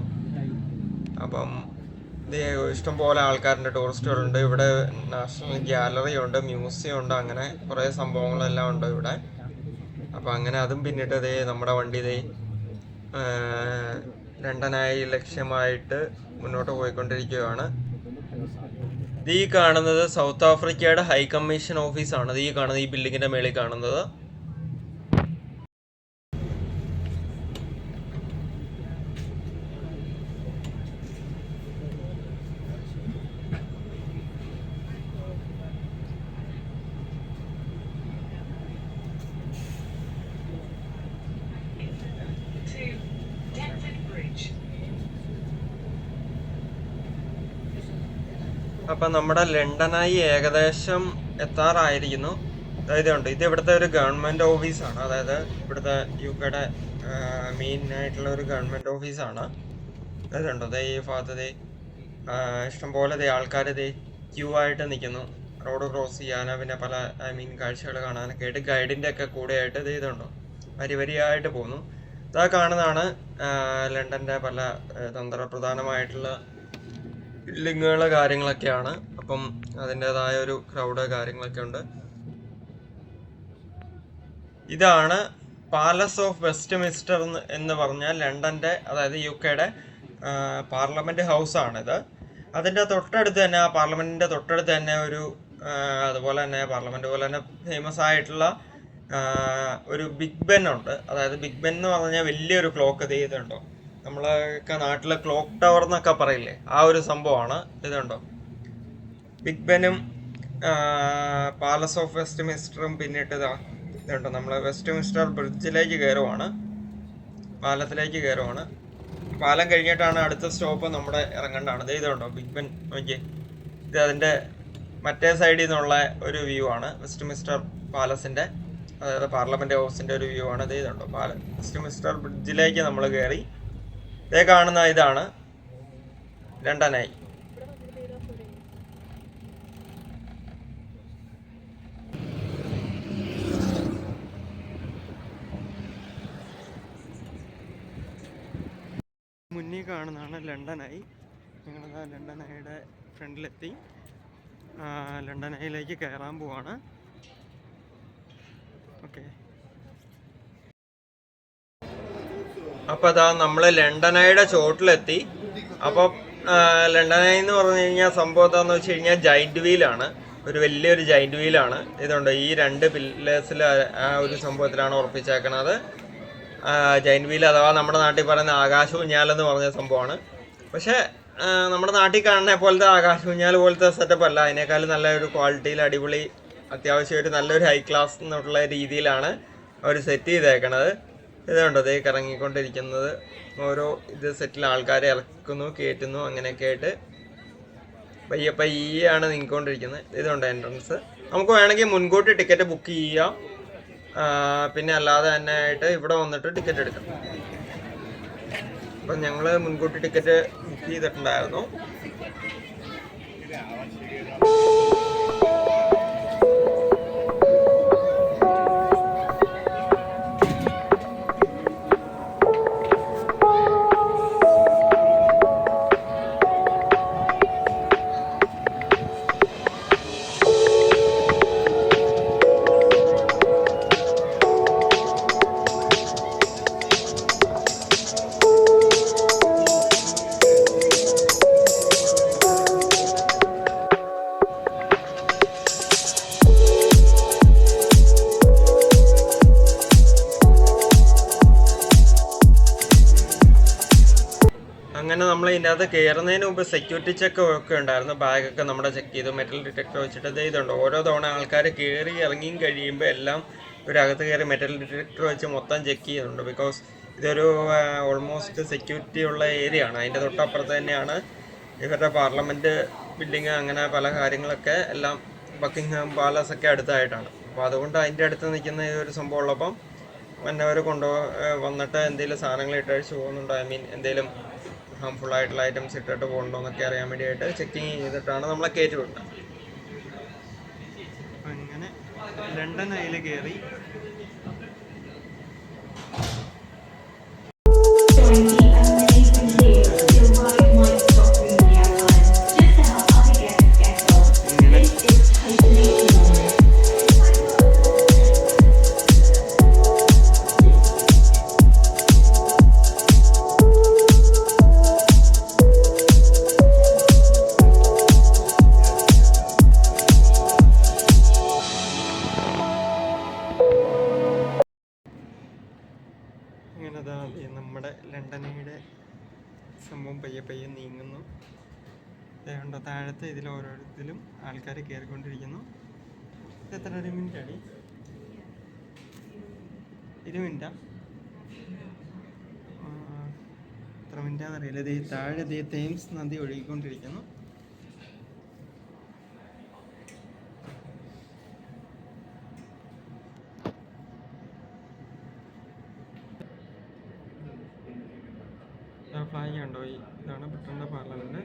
അപ്പം ഇതേ ഇഷ്ടംപോലെ ആൾക്കാരുണ്ട്, ടൂറിസ്റ്റുകളുണ്ട്. ഇവിടെ നാഷണൽ ഗാലറി ഉണ്ട്, മ്യൂസിയം ഉണ്ട്, അങ്ങനെ കുറേ സംഭവങ്ങളെല്ലാം ഉണ്ട് ഇവിടെ. അപ്പം അങ്ങനെ അതും പിന്നിട്ട് ഇതേ നമ്മുടെ വണ്ടി ഇതേ ലണ്ടനായി ലക്ഷ്യമായിട്ട് മുന്നോട്ട് പോയിക്കൊണ്ടിരിക്കുകയാണ്. ഇത് ഈ കാണുന്നത് സൗത്ത് ആഫ്രിക്കയുടെ ഹൈ കമ്മീഷൻ ഓഫീസാണ്. ഇത് ഈ കാണുന്നത്, ഈ ബിൽഡിങ്ങിന്റെ മേളിൽ കാണുന്നത്. അപ്പം നമ്മുടെ ലണ്ടനായി ഏകദേശം എത്താറായിരിക്കുന്നു. അതായത് ഉണ്ട്, ഇത് ഇവിടുത്തെ ഒരു ഗവൺമെൻറ് ഓഫീസാണ്. അതായത് ഇവിടുത്തെ UKയുടെ മെയിൻ ആയിട്ടുള്ള ഒരു ഗവൺമെൻറ് ഓഫീസാണ്. അതുണ്ടോ ഈ ഭാഗത്ത് ഇഷ്ടംപോലെ ആൾക്കാർ ക്യൂ ആയിട്ട് നിൽക്കുന്നു റോഡ് ക്രോസ് ചെയ്യാനോ പിന്നെ പല കാഴ്ചകൾ കാണാനൊക്കെ ആയിട്ട്. ഗൈഡിൻ്റെ ഒക്കെ കൂടെ ആയിട്ട് ഇതുണ്ടോ വരിയായിട്ട് പോകുന്നു. ഇതാ കാണുന്നതാണ് ലണ്ടൻ്റെ പല തന്ത്രപ്രധാനമായിട്ടുള്ള ബിൽഡിങ്ങുകൾ കാര്യങ്ങളൊക്കെയാണ്. അപ്പം അതിൻ്റെതായ ഒരു ക്രൗഡ് കാര്യങ്ങളൊക്കെ ഉണ്ട്. ഇതാണ് പാലസ് ഓഫ് വെസ്റ്റ്മിൻസ്റ്റർ എന്ന് പറഞ്ഞാൽ ലണ്ടൻ്റെ, അതായത് UK പാർലമെൻറ്റ് ഹൗസാണിത്. അതിൻ്റെ തൊട്ടടുത്ത് തന്നെ, ആ പാർലമെൻറ്റിൻ്റെ തൊട്ടടുത്ത് തന്നെ ഒരു അതുപോലെ തന്നെ പാർലമെൻറ്റ് പോലെ തന്നെ ഫേമസ് ആയിട്ടുള്ള ഒരു ബിഗ് ബെൻ ഉണ്ട്. അതായത് ബിഗ് ബെൻ എന്ന് പറഞ്ഞാൽ വലിയൊരു ക്ലോക്ക് ഇതുണ്ടോ, നമ്മളൊക്കെ നാട്ടിലെ ക്ലോക്ക് ടവർ എന്നൊക്കെ പറയില്ലേ, ആ ഒരു സംഭവമാണ് ഇതുണ്ടോ. ബിഗ് ബെനും പാലസ് ഓഫ് വെസ്റ്റ്മിൻസ്റ്ററും പിന്നിട്ട് ഇതുണ്ടോ, നമ്മൾ വെസ്റ്റ്മിൻസ്റ്റർ ബ്രിഡ്ജിലേക്ക് കയറുവാണ്, പാലത്തിലേക്ക് കയറുവാണ്. പാലം കഴിഞ്ഞിട്ടാണ് അടുത്ത സ്റ്റോപ്പ് നമ്മുടെ ഇറങ്ങേണ്ടതാണ്. ഇതുണ്ടോ ബിഗ് ബെൻ നോക്കിയേ, ഇത് അതിൻ്റെ മറ്റേ സൈഡിൽ നിന്നുള്ള ഒരു വ്യൂ ആണ്. വെസ്റ്റ്മിൻസ്റ്റർ പാലസിൻ്റെ, അതായത് പാർലമെൻറ്റ് ഹൗസിൻ്റെ ഒരു വ്യൂ ആണ്. ഇതുണ്ടോ വെസ്റ്റ്മിൻസ്റ്റർ ബ്രിഡ്ജിലേക്ക് നമ്മൾ കയറി. ഇതേ കാണുന്ന ഇതാണ് ലണ്ടൻ ഐ. മുന്നിൽ കാണുന്നതാണ് ലണ്ടൻ ഐ. ഞങ്ങളിതാ ലണ്ടൻ ഐയുടെ ഫ്രണ്ടിലെത്തി. ലണ്ടൻ ഐയിലേക്ക് കയറാൻ പോവാണ്. ഓക്കെ, അപ്പോൾ അതാ നമ്മൾ ലണ്ടൻ ഐയുടെ ചോട്ടിലെത്തി. അപ്പോൾ ലണ്ടൻ ഐ എന്ന് പറഞ്ഞു കഴിഞ്ഞാൽ സംഭവം എന്താണെന്ന് വെച്ച് കഴിഞ്ഞാൽ ജൈൻറ്റ് വീലാണ്, ഒരു വലിയൊരു ജൈൻറ്റ് വീലാണ്. ഇതുണ്ട് ഈ 2 പില്ലേഴ്സിൽ ആ ഒരു സംഭവത്തിലാണ് ഉറപ്പിച്ചേക്കണത്. ജൈൻറ്റ് വീൽ അഥവാ നമ്മുടെ നാട്ടിൽ പറയുന്ന ആകാശഊഞ്ഞാലെന്ന് പറഞ്ഞ സംഭവമാണ്. പക്ഷേ നമ്മുടെ നാട്ടിൽ കാണുന്ന പോലത്തെ ആകാശഊഞ്ഞാൽ പോലത്തെ സെറ്റപ്പ് അല്ല, അതിനേക്കാളും നല്ല ഒരു ക്വാളിറ്റിയിൽ അടിപൊളി, അത്യാവശ്യം ഒരു നല്ലൊരു ഹൈ ക്ലാസ് എന്നുള്ള രീതിയിലാണ് അവർ സെറ്റ് ചെയ്തേക്കണത്. ഇതുണ്ടോ ഇതേ കറങ്ങിക്കൊണ്ടിരിക്കുന്നത്, ഓരോ സെറ്റിൽ ആൾക്കാരെ ഇറക്കുന്നു കയറ്റുന്നു, അങ്ങനെയൊക്കെ ആയിട്ട് പയ്യാണ് നീങ്ങിക്കൊണ്ടിരിക്കുന്നത്. ഇതുണ്ട് എൻട്രൻസ്. നമുക്ക് വേണമെങ്കിൽ മുൻകൂട്ടി ടിക്കറ്റ് ബുക്ക് ചെയ്യാം, പിന്നെ അല്ലാതെ തന്നെ ആയിട്ട് ഇവിടെ വന്നിട്ട് ടിക്കറ്റ് എടുക്കണം. അപ്പം ഞങ്ങൾ മുൻകൂട്ടി ടിക്കറ്റ് ബുക്ക് ചെയ്തിട്ടുണ്ടായിരുന്നു. അങ്ങനെ നമ്മൾ ഇതിൻ്റെ അകത്ത് കയറുന്നതിന് മുമ്പ് സെക്യൂരിറ്റി ചെക്ക് ഒക്കെ ഉണ്ടായിരുന്നു. ബാഗൊക്കെ നമ്മുടെ ചെക്ക് ചെയ്തു, മെറ്റൽ ഡിറ്റക്ടർ വെച്ചിട്ട് ഇതുണ്ട്. ഓരോ തവണ ആൾക്കാർ കയറി ഇറങ്ങിയും കഴിയുമ്പോൾ എല്ലാം ഒരകത്ത് കയറി മെറ്റൽ ഡിറ്റക്ടർ വെച്ച് മൊത്തം ചെക്ക് ചെയ്യുന്നുണ്ട്. ബിക്കോസ് ഇതൊരു ഓൾമോസ്റ്റ് സെക്യൂരിറ്റി ഉള്ള ഏരിയ ആണ്. അതിൻ്റെ തൊട്ടപ്പുറത്ത് തന്നെയാണ് ഇവരുടെ പാർലമെൻറ്റ് ബിൽഡിങ്, അങ്ങനെ പല കാര്യങ്ങളൊക്കെ എല്ലാം ബക്കിംഗ്ഹാം പാലസ് ഒക്കെ അടുത്തായിട്ടാണ്. അപ്പോൾ അതുകൊണ്ട് അതിൻ്റെ അടുത്ത് നിൽക്കുന്ന ഈ ഒരു സംഭവം ഉള്ളപ്പം അവർ വന്നിട്ട് എന്തെങ്കിലും സാധനങ്ങൾ ഇട്ടഴിച്ച് പോകുന്നുണ്ടോ, ഐ മീൻ എന്തെങ്കിലും ഹാംഫുൾ ആയിട്ടുള്ള ഐറ്റംസ് ഇട്ടിട്ട് പോകണ്ടോ എന്നൊക്കെ അറിയാൻ വേണ്ടിയിട്ട് ചെക്കിങ് ചെയ്തിട്ടാണ് നമ്മളെ കയറ്റി വിടുന്നത്. അങ്ങനെ ലണ്ടൻ ഐയിൽ കയറി. നമ്മുടെ ലണ്ടനയുടെ സംഭവം പയ്യെ നീങ്ങുന്നു. അതുകൊണ്ട് താഴത്തെ ഇതിൽ ഓരോരുത്തരും ആൾക്കാർ കയറിക്കൊണ്ടിരിക്കുന്നു. ഇത് എത്ര, 1 മിനിറ്റ് അടി, 20 മിനിറ്റാ, എത്ര മിനിറ്റാണെന്നറിയില്ല. ഇത് താഴെ തേംസ് നദി ഒഴുകിക്കൊണ്ടിരിക്കുന്നു. ഫ്ലാഗ് ഉണ്ടോ? ഇതാണ് ബ്രിട്ടൻ്റെ പാർലമെൻറ്റ്.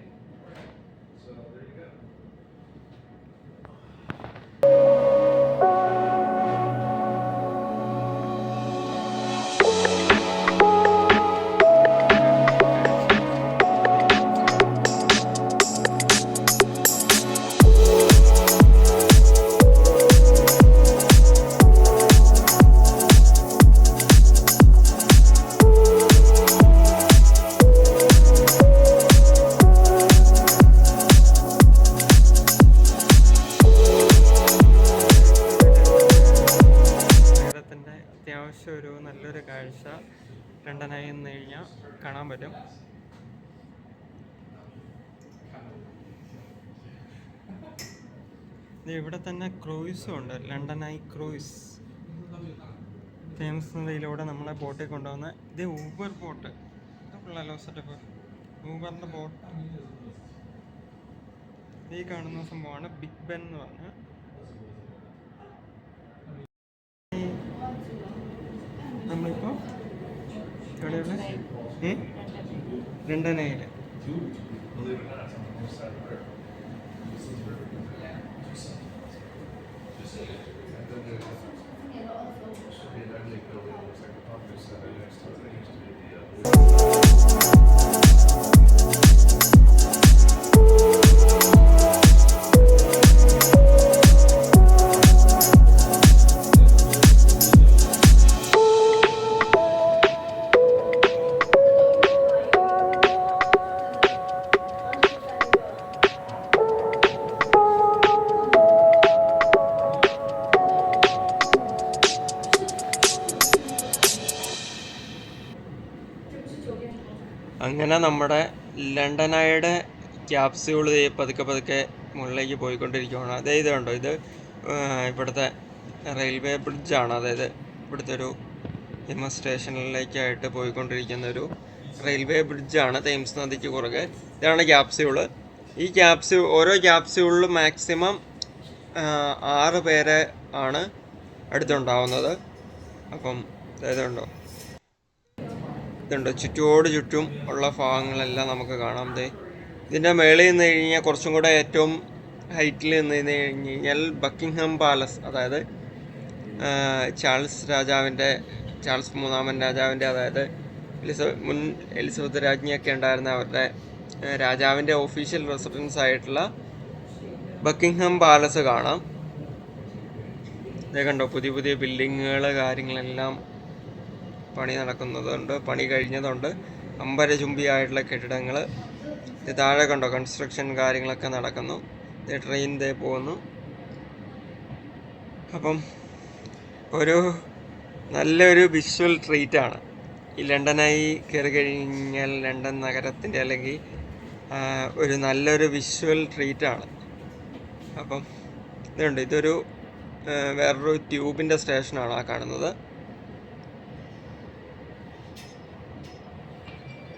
അത്യാവശ്യം ഒരു നല്ലൊരു കാഴ്ച ലണ്ടനായി നിന്ന് കഴിഞ്ഞാൽ കാണാൻ പറ്റും. ഇവിടെ തന്നെ ക്രൂയിസും ഉണ്ട്, ലണ്ടനായി ക്രൂയിസ്. തേംസ് നദിയിലൂടെ നമ്മളെ ബോട്ടിൽ കൊണ്ടുവന്ന ഇത് ഊബർ ബോട്ട്. ഇതൊക്കെയുള്ളല്ലോ സെറ്റപ്പ്. ഊബറിൻ്റെ ബോട്ട്. ഈ കാണുന്ന സംഭവമാണ് ബിഗ് ബെൻ എന്ന് പറഞ്ഞ. നമ്മളിപ്പോൾ എവിടെയുള്ള ലണ്ടനായില് അങ്ങനെ നമ്മുടെ ലണ്ടനായുടെ ക്യാപ്സ്യൂൾ പതുക്കെ പതുക്കെ മുകളിലേക്ക് പോയിക്കൊണ്ടിരിക്കുകയാണ്. അതായത് ഇതുണ്ടോ, ഇത് ഇവിടുത്തെ റെയിൽവേ ബ്രിഡ്ജാണ്. അതായത് ഇവിടുത്തെ ഒരു സ്റ്റേഷനിലേക്കായിട്ട് പോയിക്കൊണ്ടിരിക്കുന്ന ഒരു റെയിൽവേ ബ്രിഡ്ജാണ് തേംസ് നദിക്ക് കുറുകെ. ഇതാണ് ക്യാപ്സ്യൂള്. ഈ ഓരോ ക്യാപ്സ്യൂളിലും മാക്സിമം 6 പേരെ ആണ് അടുത്തുണ്ടാവുന്നത്. അപ്പം ഇതുണ്ടോ ചുറ്റോട് ചുറ്റും ഉള്ള ഭാഗങ്ങളെല്ലാം നമുക്ക് കാണാം. ഇതിൻ്റെ മേളിൽ നിന്ന് കഴിഞ്ഞാൽ കുറച്ചും കൂടെ ഏറ്റവും ഹൈറ്റിൽ നിന്ന് കഴിഞ്ഞാൽ ബക്കിംഗ്ഹാം പാലസ്, അതായത് ചാൾസ് മൂന്നാമൻ രാജാവിൻ്റെ, അതായത് മുൻ എലിസബത്ത് രാജ്ഞിയൊക്കെ ഉണ്ടായിരുന്ന അവരുടെ രാജാവിൻ്റെ ഒഫീഷ്യൽ റെസിഡൻസ് ആയിട്ടുള്ള ബക്കിംഗ്ഹാം പാലസ് കാണാം. കണ്ടോ, പുതിയ പുതിയ ബിൽഡിങ്ങുകൾ കാര്യങ്ങളെല്ലാം പണി നടക്കുന്നതുണ്ട്, പണി കഴിഞ്ഞതുണ്ട്. അമ്പരചുംബിയായിട്ടുള്ള കെട്ടിടങ്ങൾ. താഴെ കണ്ടോ കൺസ്ട്രക്ഷൻ കാര്യങ്ങളൊക്കെ നടക്കുന്നു. ട്രെയിൻ പോകുന്നു. അപ്പം ഒരു നല്ലൊരു വിഷ്വൽ ട്രീറ്റാണ് ഈ ലണ്ടനായി കയറി കഴിഞ്ഞാൽ. ലണ്ടൻ നഗരത്തിൻ്റെ അല്ലെങ്കിൽ ഒരു നല്ലൊരു വിഷ്വൽ ട്രീറ്റാണ്. അപ്പം ഇതൊരു വേറൊരു ട്യൂബിൻ്റെ സ്റ്റേഷനാണ് ആ കാണുന്നത്.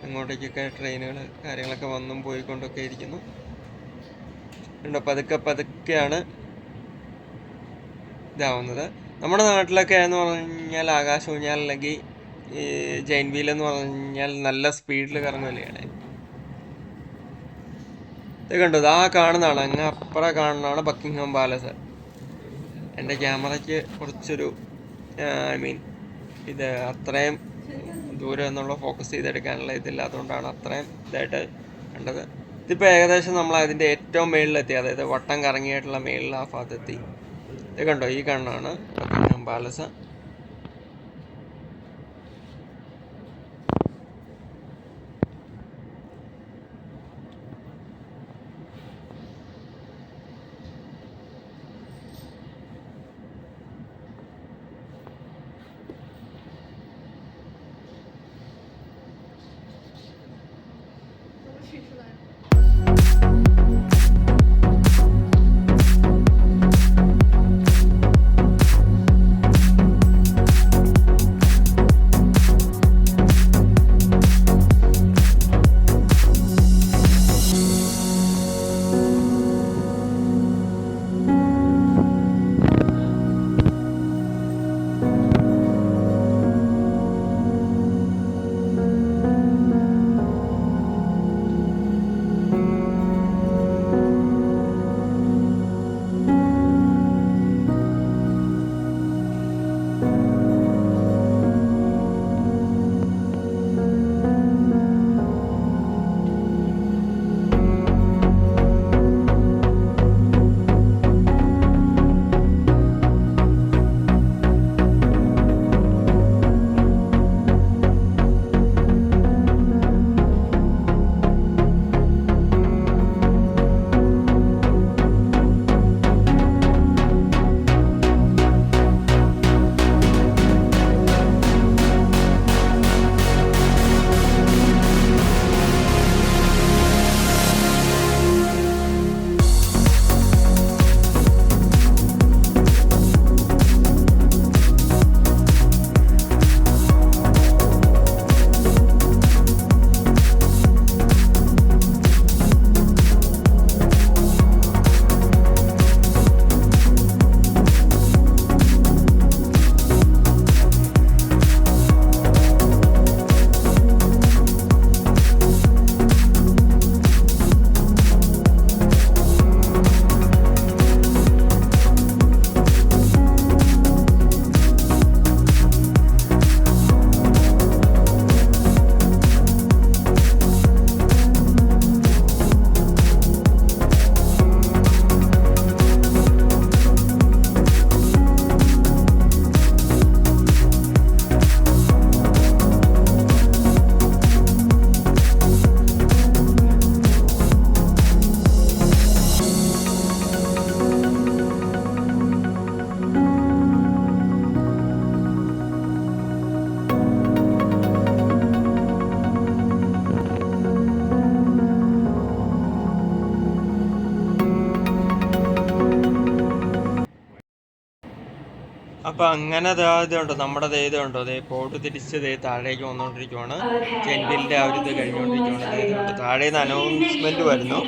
അങ്ങോട്ടേക്കൊക്കെ ട്രെയിനുകൾ കാര്യങ്ങളൊക്കെ വന്നും പോയിക്കൊണ്ടൊക്കെ ഇരിക്കുന്നു. പതുക്കെ പതുക്കെയാണ് ഇതാവുന്നത്. നമ്മുടെ നാട്ടിലൊക്കെ എന്ന് പറഞ്ഞാൽ ആകാശഊഞ്ഞാൽ അല്ലെങ്കിൽ ഈ ജൈൻ വീൽ എന്ന് പറഞ്ഞാൽ നല്ല സ്പീഡിൽ കറങ്ങുകയാണ്. ഇത് കണ്ടു, ആ കാണുന്നതാണ്, അങ്ങ് അപ്പുറം കാണുന്നതാണ് ബക്കിംഗ്ഹാം പാലസ്. എൻ്റെ ക്യാമറയ്ക്ക് കുറച്ചൊരു ഇത് അത്രയും ദൂരം എന്നുള്ള ഫോക്കസ് ചെയ്തെടുക്കാനുള്ള ഇതില്ലാത്തതുകൊണ്ടാണ് അത്രയും ഇതായിട്ട് കണ്ടത്. ഇതിപ്പോൾ ഏകദേശം നമ്മൾ അതിൻ്റെ ഏറ്റവും മേളിലെത്തി, അതായത് വട്ടം കറങ്ങിയായിട്ടുള്ള മേളിൽ ആ ഭാഗത്തെത്തി. ഇത് കണ്ടോ, ഈ കാണാണ് ബക്കിംഗ്ഹാം പാലസ്. അപ്പോൾ അങ്ങനെ ഇതുണ്ടോ നമ്മുടെ ഇതുണ്ടോ അതേ പോട്ട് തിരിച്ച് താഴേക്ക് വന്നുകൊണ്ടിരിക്കുവാണ്. ചെൻവിലിൻ്റെ ആ ഒരു ഇത് കഴിഞ്ഞുകൊണ്ടിരിക്കുവാണ്. ഇതുണ്ട് താഴെ നിന്ന് അനൗൺസ്മെൻറ്റ് വരുന്നു,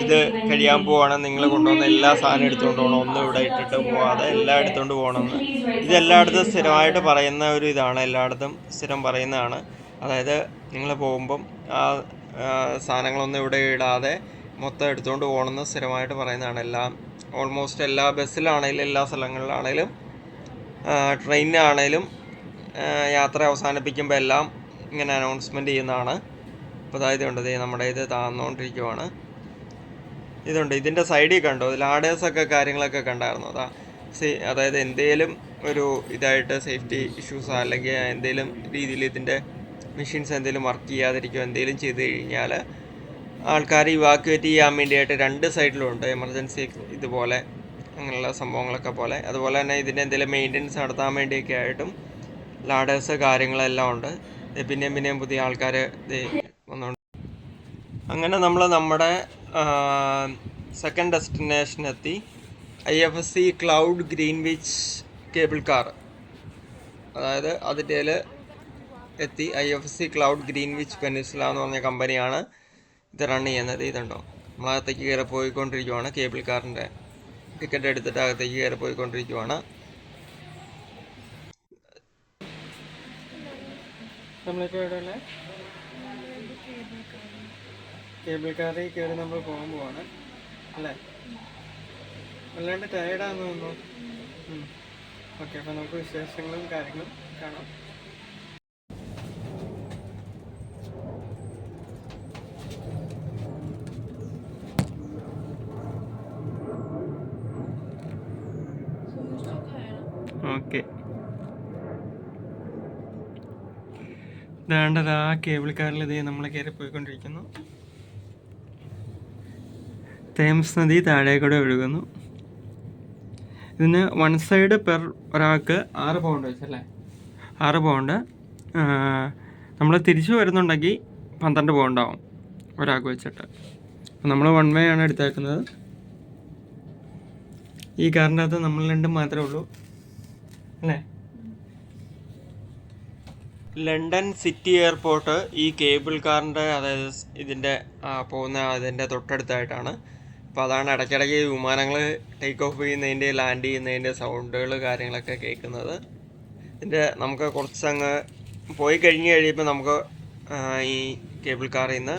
ഇത് കഴിയാൻ പോവാണ്, നിങ്ങൾ കൊണ്ടുവന്ന എല്ലാ സാധനം എടുത്തുകൊണ്ട് പോകണം, ഒന്നും ഇവിടെ ഇട്ടിട്ട് പോവാതെ എല്ലാം എടുത്തുകൊണ്ട് പോകണമെന്ന്. ഇതെല്ലായിടത്തും സ്ഥിരമായിട്ട് പറയുന്ന ഒരു ഇതാണ്, എല്ലായിടത്തും സ്ഥിരം പറയുന്നതാണ്. അതായത് നിങ്ങൾ പോകുമ്പം ആ സാധനങ്ങളൊന്നും ഇവിടെ ഇടാതെ മൊത്തം എടുത്തുകൊണ്ട് പോകണമെന്ന് സ്ഥിരമായിട്ട് പറയുന്നതാണ്. ഓൾമോസ്റ്റ് എല്ലാ ബസ്സിലാണേലും എല്ലാ സ്ഥലങ്ങളിലാണേലും ട്രെയിനിനാണേലും യാത്ര അവസാനിപ്പിക്കുമ്പോൾ എല്ലാം ഇങ്ങനെ അനൗൺസ്മെൻറ്റ് ചെയ്യുന്നതാണ്. അപ്പോൾ അതായത് ഉണ്ട് നമ്മുടെ ഇത് താന്നുകൊണ്ടിരിക്കുവാണ്. ഇതുണ്ട് ഇതിൻ്റെ സൈഡിൽ കണ്ടോ ലാഡേഴ്സൊക്കെ കാര്യങ്ങളൊക്കെ കണ്ടായിരുന്നു. അതായത് എന്തേലും ഒരു ഇതായിട്ട് സേഫ്റ്റി ഇഷ്യൂസോ അല്ലെങ്കിൽ എന്തെങ്കിലും രീതിയിൽ ഇതിൻ്റെ മെഷീൻസ് എന്തെങ്കിലും വർക്ക് ചെയ്യാതിരിക്കുകയോ എന്തെങ്കിലും ചെയ്ത് കഴിഞ്ഞാൽ ആൾക്കാരെ ഇവാക്യുവേറ്റ് ചെയ്യാൻ വേണ്ടിയിട്ട് രണ്ട് സൈഡിലും ഉണ്ട് എമർജൻസി ഇതുപോലെ അങ്ങനെയുള്ള സംഭവങ്ങളൊക്കെ പോലെ. അതുപോലെ തന്നെ ഇതിൻ്റെ എന്തെങ്കിലും മെയിൻ്റനൻസ് നടത്താൻ വേണ്ടിയൊക്കെ ആയിട്ടും ലാഡേഴ്സ് കാര്യങ്ങളെല്ലാം ഉണ്ട്. പിന്നെയും പുതിയ ആൾക്കാർ വന്നുകൊണ്ട് അങ്ങനെ നമ്മൾ നമ്മുടെ സെക്കൻഡ് ഡെസ്റ്റിനേഷനെത്തി. IFSC cloud Greenwich cable car, അതായത് അതിൻ്റെ എത്തി. IFSC ക്ലൗഡ് ഗ്രീൻവിച്ച് പെനിൻസുല എന്ന് പറഞ്ഞ കമ്പനിയാണ് ഇത് റൺ ചെയ്യുന്നത്. ഇതുണ്ടോ നമ്മളകത്തേക്ക് കയറി പോയിക്കൊണ്ടിരിക്കുവാണ്. കേബിൾ കാറിൻ്റെ ടിക്കറ്റ് എടുത്തിട്ട് അകത്തേക്ക് കയറി പോയിക്കൊണ്ടിരിക്കുവാണ്. നമ്മളിപ്പോൾ എവിടെയുള്ള കേബിൾ കാറിൽ കയറി നമ്മൾ പോകാൻ പോവാണ് അല്ലേ? വല്ലാണ്ട് ടയേർഡാന്ന് തോന്നുന്നു. ഓക്കെ, അപ്പോൾ നമുക്ക് വിശേഷങ്ങളും കാര്യങ്ങളും കാണാം. ഓക്കെ, ഇതാണ്ടത് ആ കേബിൾ കാറിൽ നമ്മൾ കയറി പോയിക്കൊണ്ടിരിക്കുന്നു. തേംസ് നദി താഴെ കൂടെ ഒഴുകുന്നു. ഇതിന് 1 സൈഡ് പെർ ഒരാൾക്ക് 6 പൗണ്ട് വെച്ചല്ലേ? 6 പൗണ്ട്. നമ്മൾ തിരിച്ചു വരുന്നുണ്ടെങ്കിൽ 12 പൗണ്ടാവും ഒരാൾക്ക് വെച്ചിട്ട്. അപ്പോൾ നമ്മൾ 1 വേ ആണ് എടുത്തേക്കുന്നത്. ഈ കാറിൻ്റെ അകത്ത് നമ്മൾ രണ്ടും മാത്രമേ ഉള്ളൂ അല്ലേ? ലണ്ടൻ സിറ്റി എയർപോർട്ട് ഈ കേബിൾ കാറിൻ്റെ അതായത് ഇതിൻ്റെ പോകുന്ന അതിൻ്റെ തൊട്ടടുത്തായിട്ടാണ്. അപ്പോൾ അതാണ് ഇടയ്ക്കിടയ്ക്ക് വിമാനങ്ങൾ ടേക്ക് ഓഫ് ചെയ്യുന്നതിൻ്റെ ലാൻഡ് ചെയ്യുന്നതിൻ്റെ സൗണ്ടുകൾ കാര്യങ്ങളൊക്കെ കേൾക്കുന്നത്. ഇതിൻ്റെ നമുക്ക് കുറച്ചങ്ങ് പോയി കഴിയുമ്പോൾ നമുക്ക് ഈ കേബിൾ കാറിൽ നിന്ന്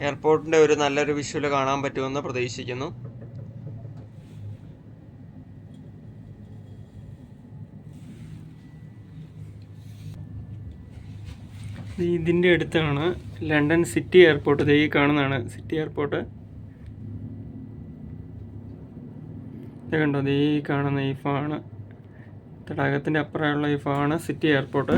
എയർപോർട്ടിൻ്റെ ഒരു നല്ലൊരു വിഷ്വൽ കാണാൻ പറ്റുമെന്ന് പ്രതീക്ഷിക്കുന്നു. ഇതിൻ്റെ അടുത്താണ് ലണ്ടൻ സിറ്റി എയർപോർട്ട്. ഈ കാണുന്നതാണ് സിറ്റി എയർപോർട്ട്. ഇത് കണ്ടോ, ഈ കാണുന്ന ഈ ഫാണ് തടാകത്തിൻ്റെ അപ്പുറമുള്ള ഈ ഫാണ് സിറ്റി എയർപോർട്ട്.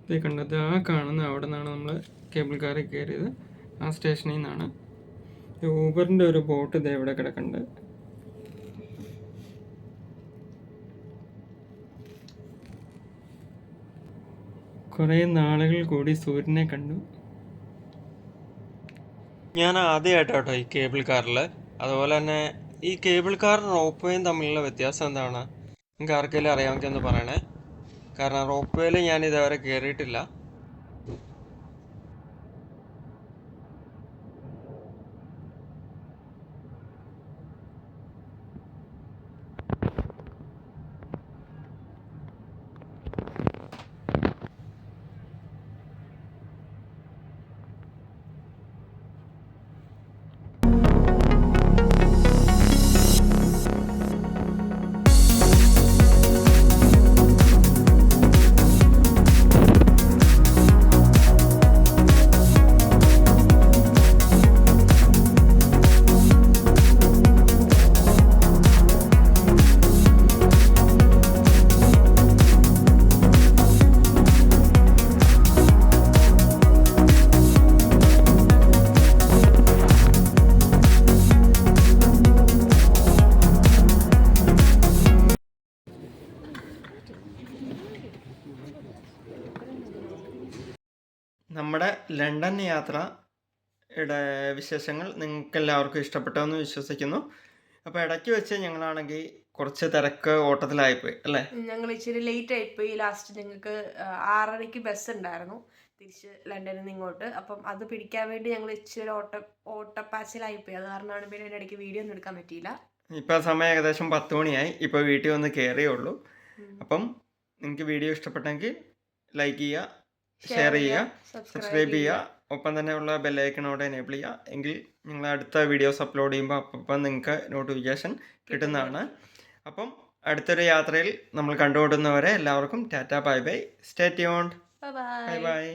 ഇത് കണ്ടത് ആ കാണുന്ന അവിടെ നിന്നാണ് നമ്മൾ കേബിൾ കാറിൽ കയറിയത്. ആ സ്റ്റേഷനിൽ നിന്നാണ്. ഊബറിൻ്റെ ഒരു ബോട്ട് ഇത് എവിടെ കിടക്കുന്നുണ്ട്. കുറേ നാളുകൾ കൂടി സൂര്യനെ കണ്ടു. ഞാൻ ആദ്യമായിട്ടോ ഈ കേബിൾ കാറിൽ. അതുപോലെ തന്നെ ഈ കേബിൾ കാറും റോപ്പ് വേയും തമ്മിലുള്ള വ്യത്യാസം എന്താണ്? നിങ്ങൾക്ക് ആർക്കെങ്കിലും അറിയാമെങ്കിൽ ഒന്ന് പറയണേ. കാരണം റോപ്പ് വേയിൽ ഞാൻ ഇതുവരെ കയറിയിട്ടില്ല. നമ്മുടെ ലണ്ടൻ യാത്രയുടെ വിശേഷങ്ങൾ നിങ്ങൾക്ക് എല്ലാവർക്കും ഇഷ്ടപ്പെട്ടെന്ന് വിശ്വസിക്കുന്നു. അപ്പോൾ ഇടയ്ക്ക് വെച്ച് ഞങ്ങളാണെങ്കിൽ കുറച്ച് തിരക്ക് ഓട്ടത്തിലായിപ്പോയി അല്ലേ? ഞങ്ങൾ ഇച്ചിരി ലേറ്റ് ആയിപ്പോയി. ലാസ്റ്റ് ഞങ്ങൾക്ക് 6:30 ബസ് ഉണ്ടായിരുന്നു തിരിച്ച് ലണ്ടനിൽ നിന്ന് ഇങ്ങോട്ട്. അപ്പം അത് പിടിക്കാൻ വേണ്ടി ഞങ്ങൾ ഇച്ചിരി ഓട്ടപ്പാച്ചിലായിപ്പോയി. അത് കാരണമാണ് പിന്നെ അതിൻ്റെ ഇടയ്ക്ക് വീഡിയോ ഒന്നും എടുക്കാൻ പറ്റിയില്ല. ഇപ്പോൾ സമയം ഏകദേശം 10 മണിയായി. ഇപ്പോൾ വീട്ടിൽ വന്ന് കയറിയേ ഉള്ളൂ. അപ്പം നിങ്ങൾക്ക് വീഡിയോ ഇഷ്ടപ്പെട്ടെങ്കിൽ ലൈക്ക് ചെയ്യുക, ഷെയർ ചെയ്യുക, സബ്സ്ക്രൈബ് ചെയ്യുക, ഒപ്പം തന്നെ ഉള്ള ബെല്ലൈക്കണോടെ എനേബിൾ ചെയ്യുക. എങ്കിൽ ഞങ്ങൾ അടുത്ത വീഡിയോസ് അപ്ലോഡ് ചെയ്യുമ്പോൾ അപ്പം നിങ്ങൾക്ക് നോട്ടിഫിക്കേഷൻ കിട്ടുന്നതാണ്. അപ്പം അടുത്തൊരു യാത്രയിൽ നമ്മൾ കണ്ടുമുട്ടുന്നവരെ എല്ലാവർക്കും Tata bye bye. Stay tuned. Bye bye.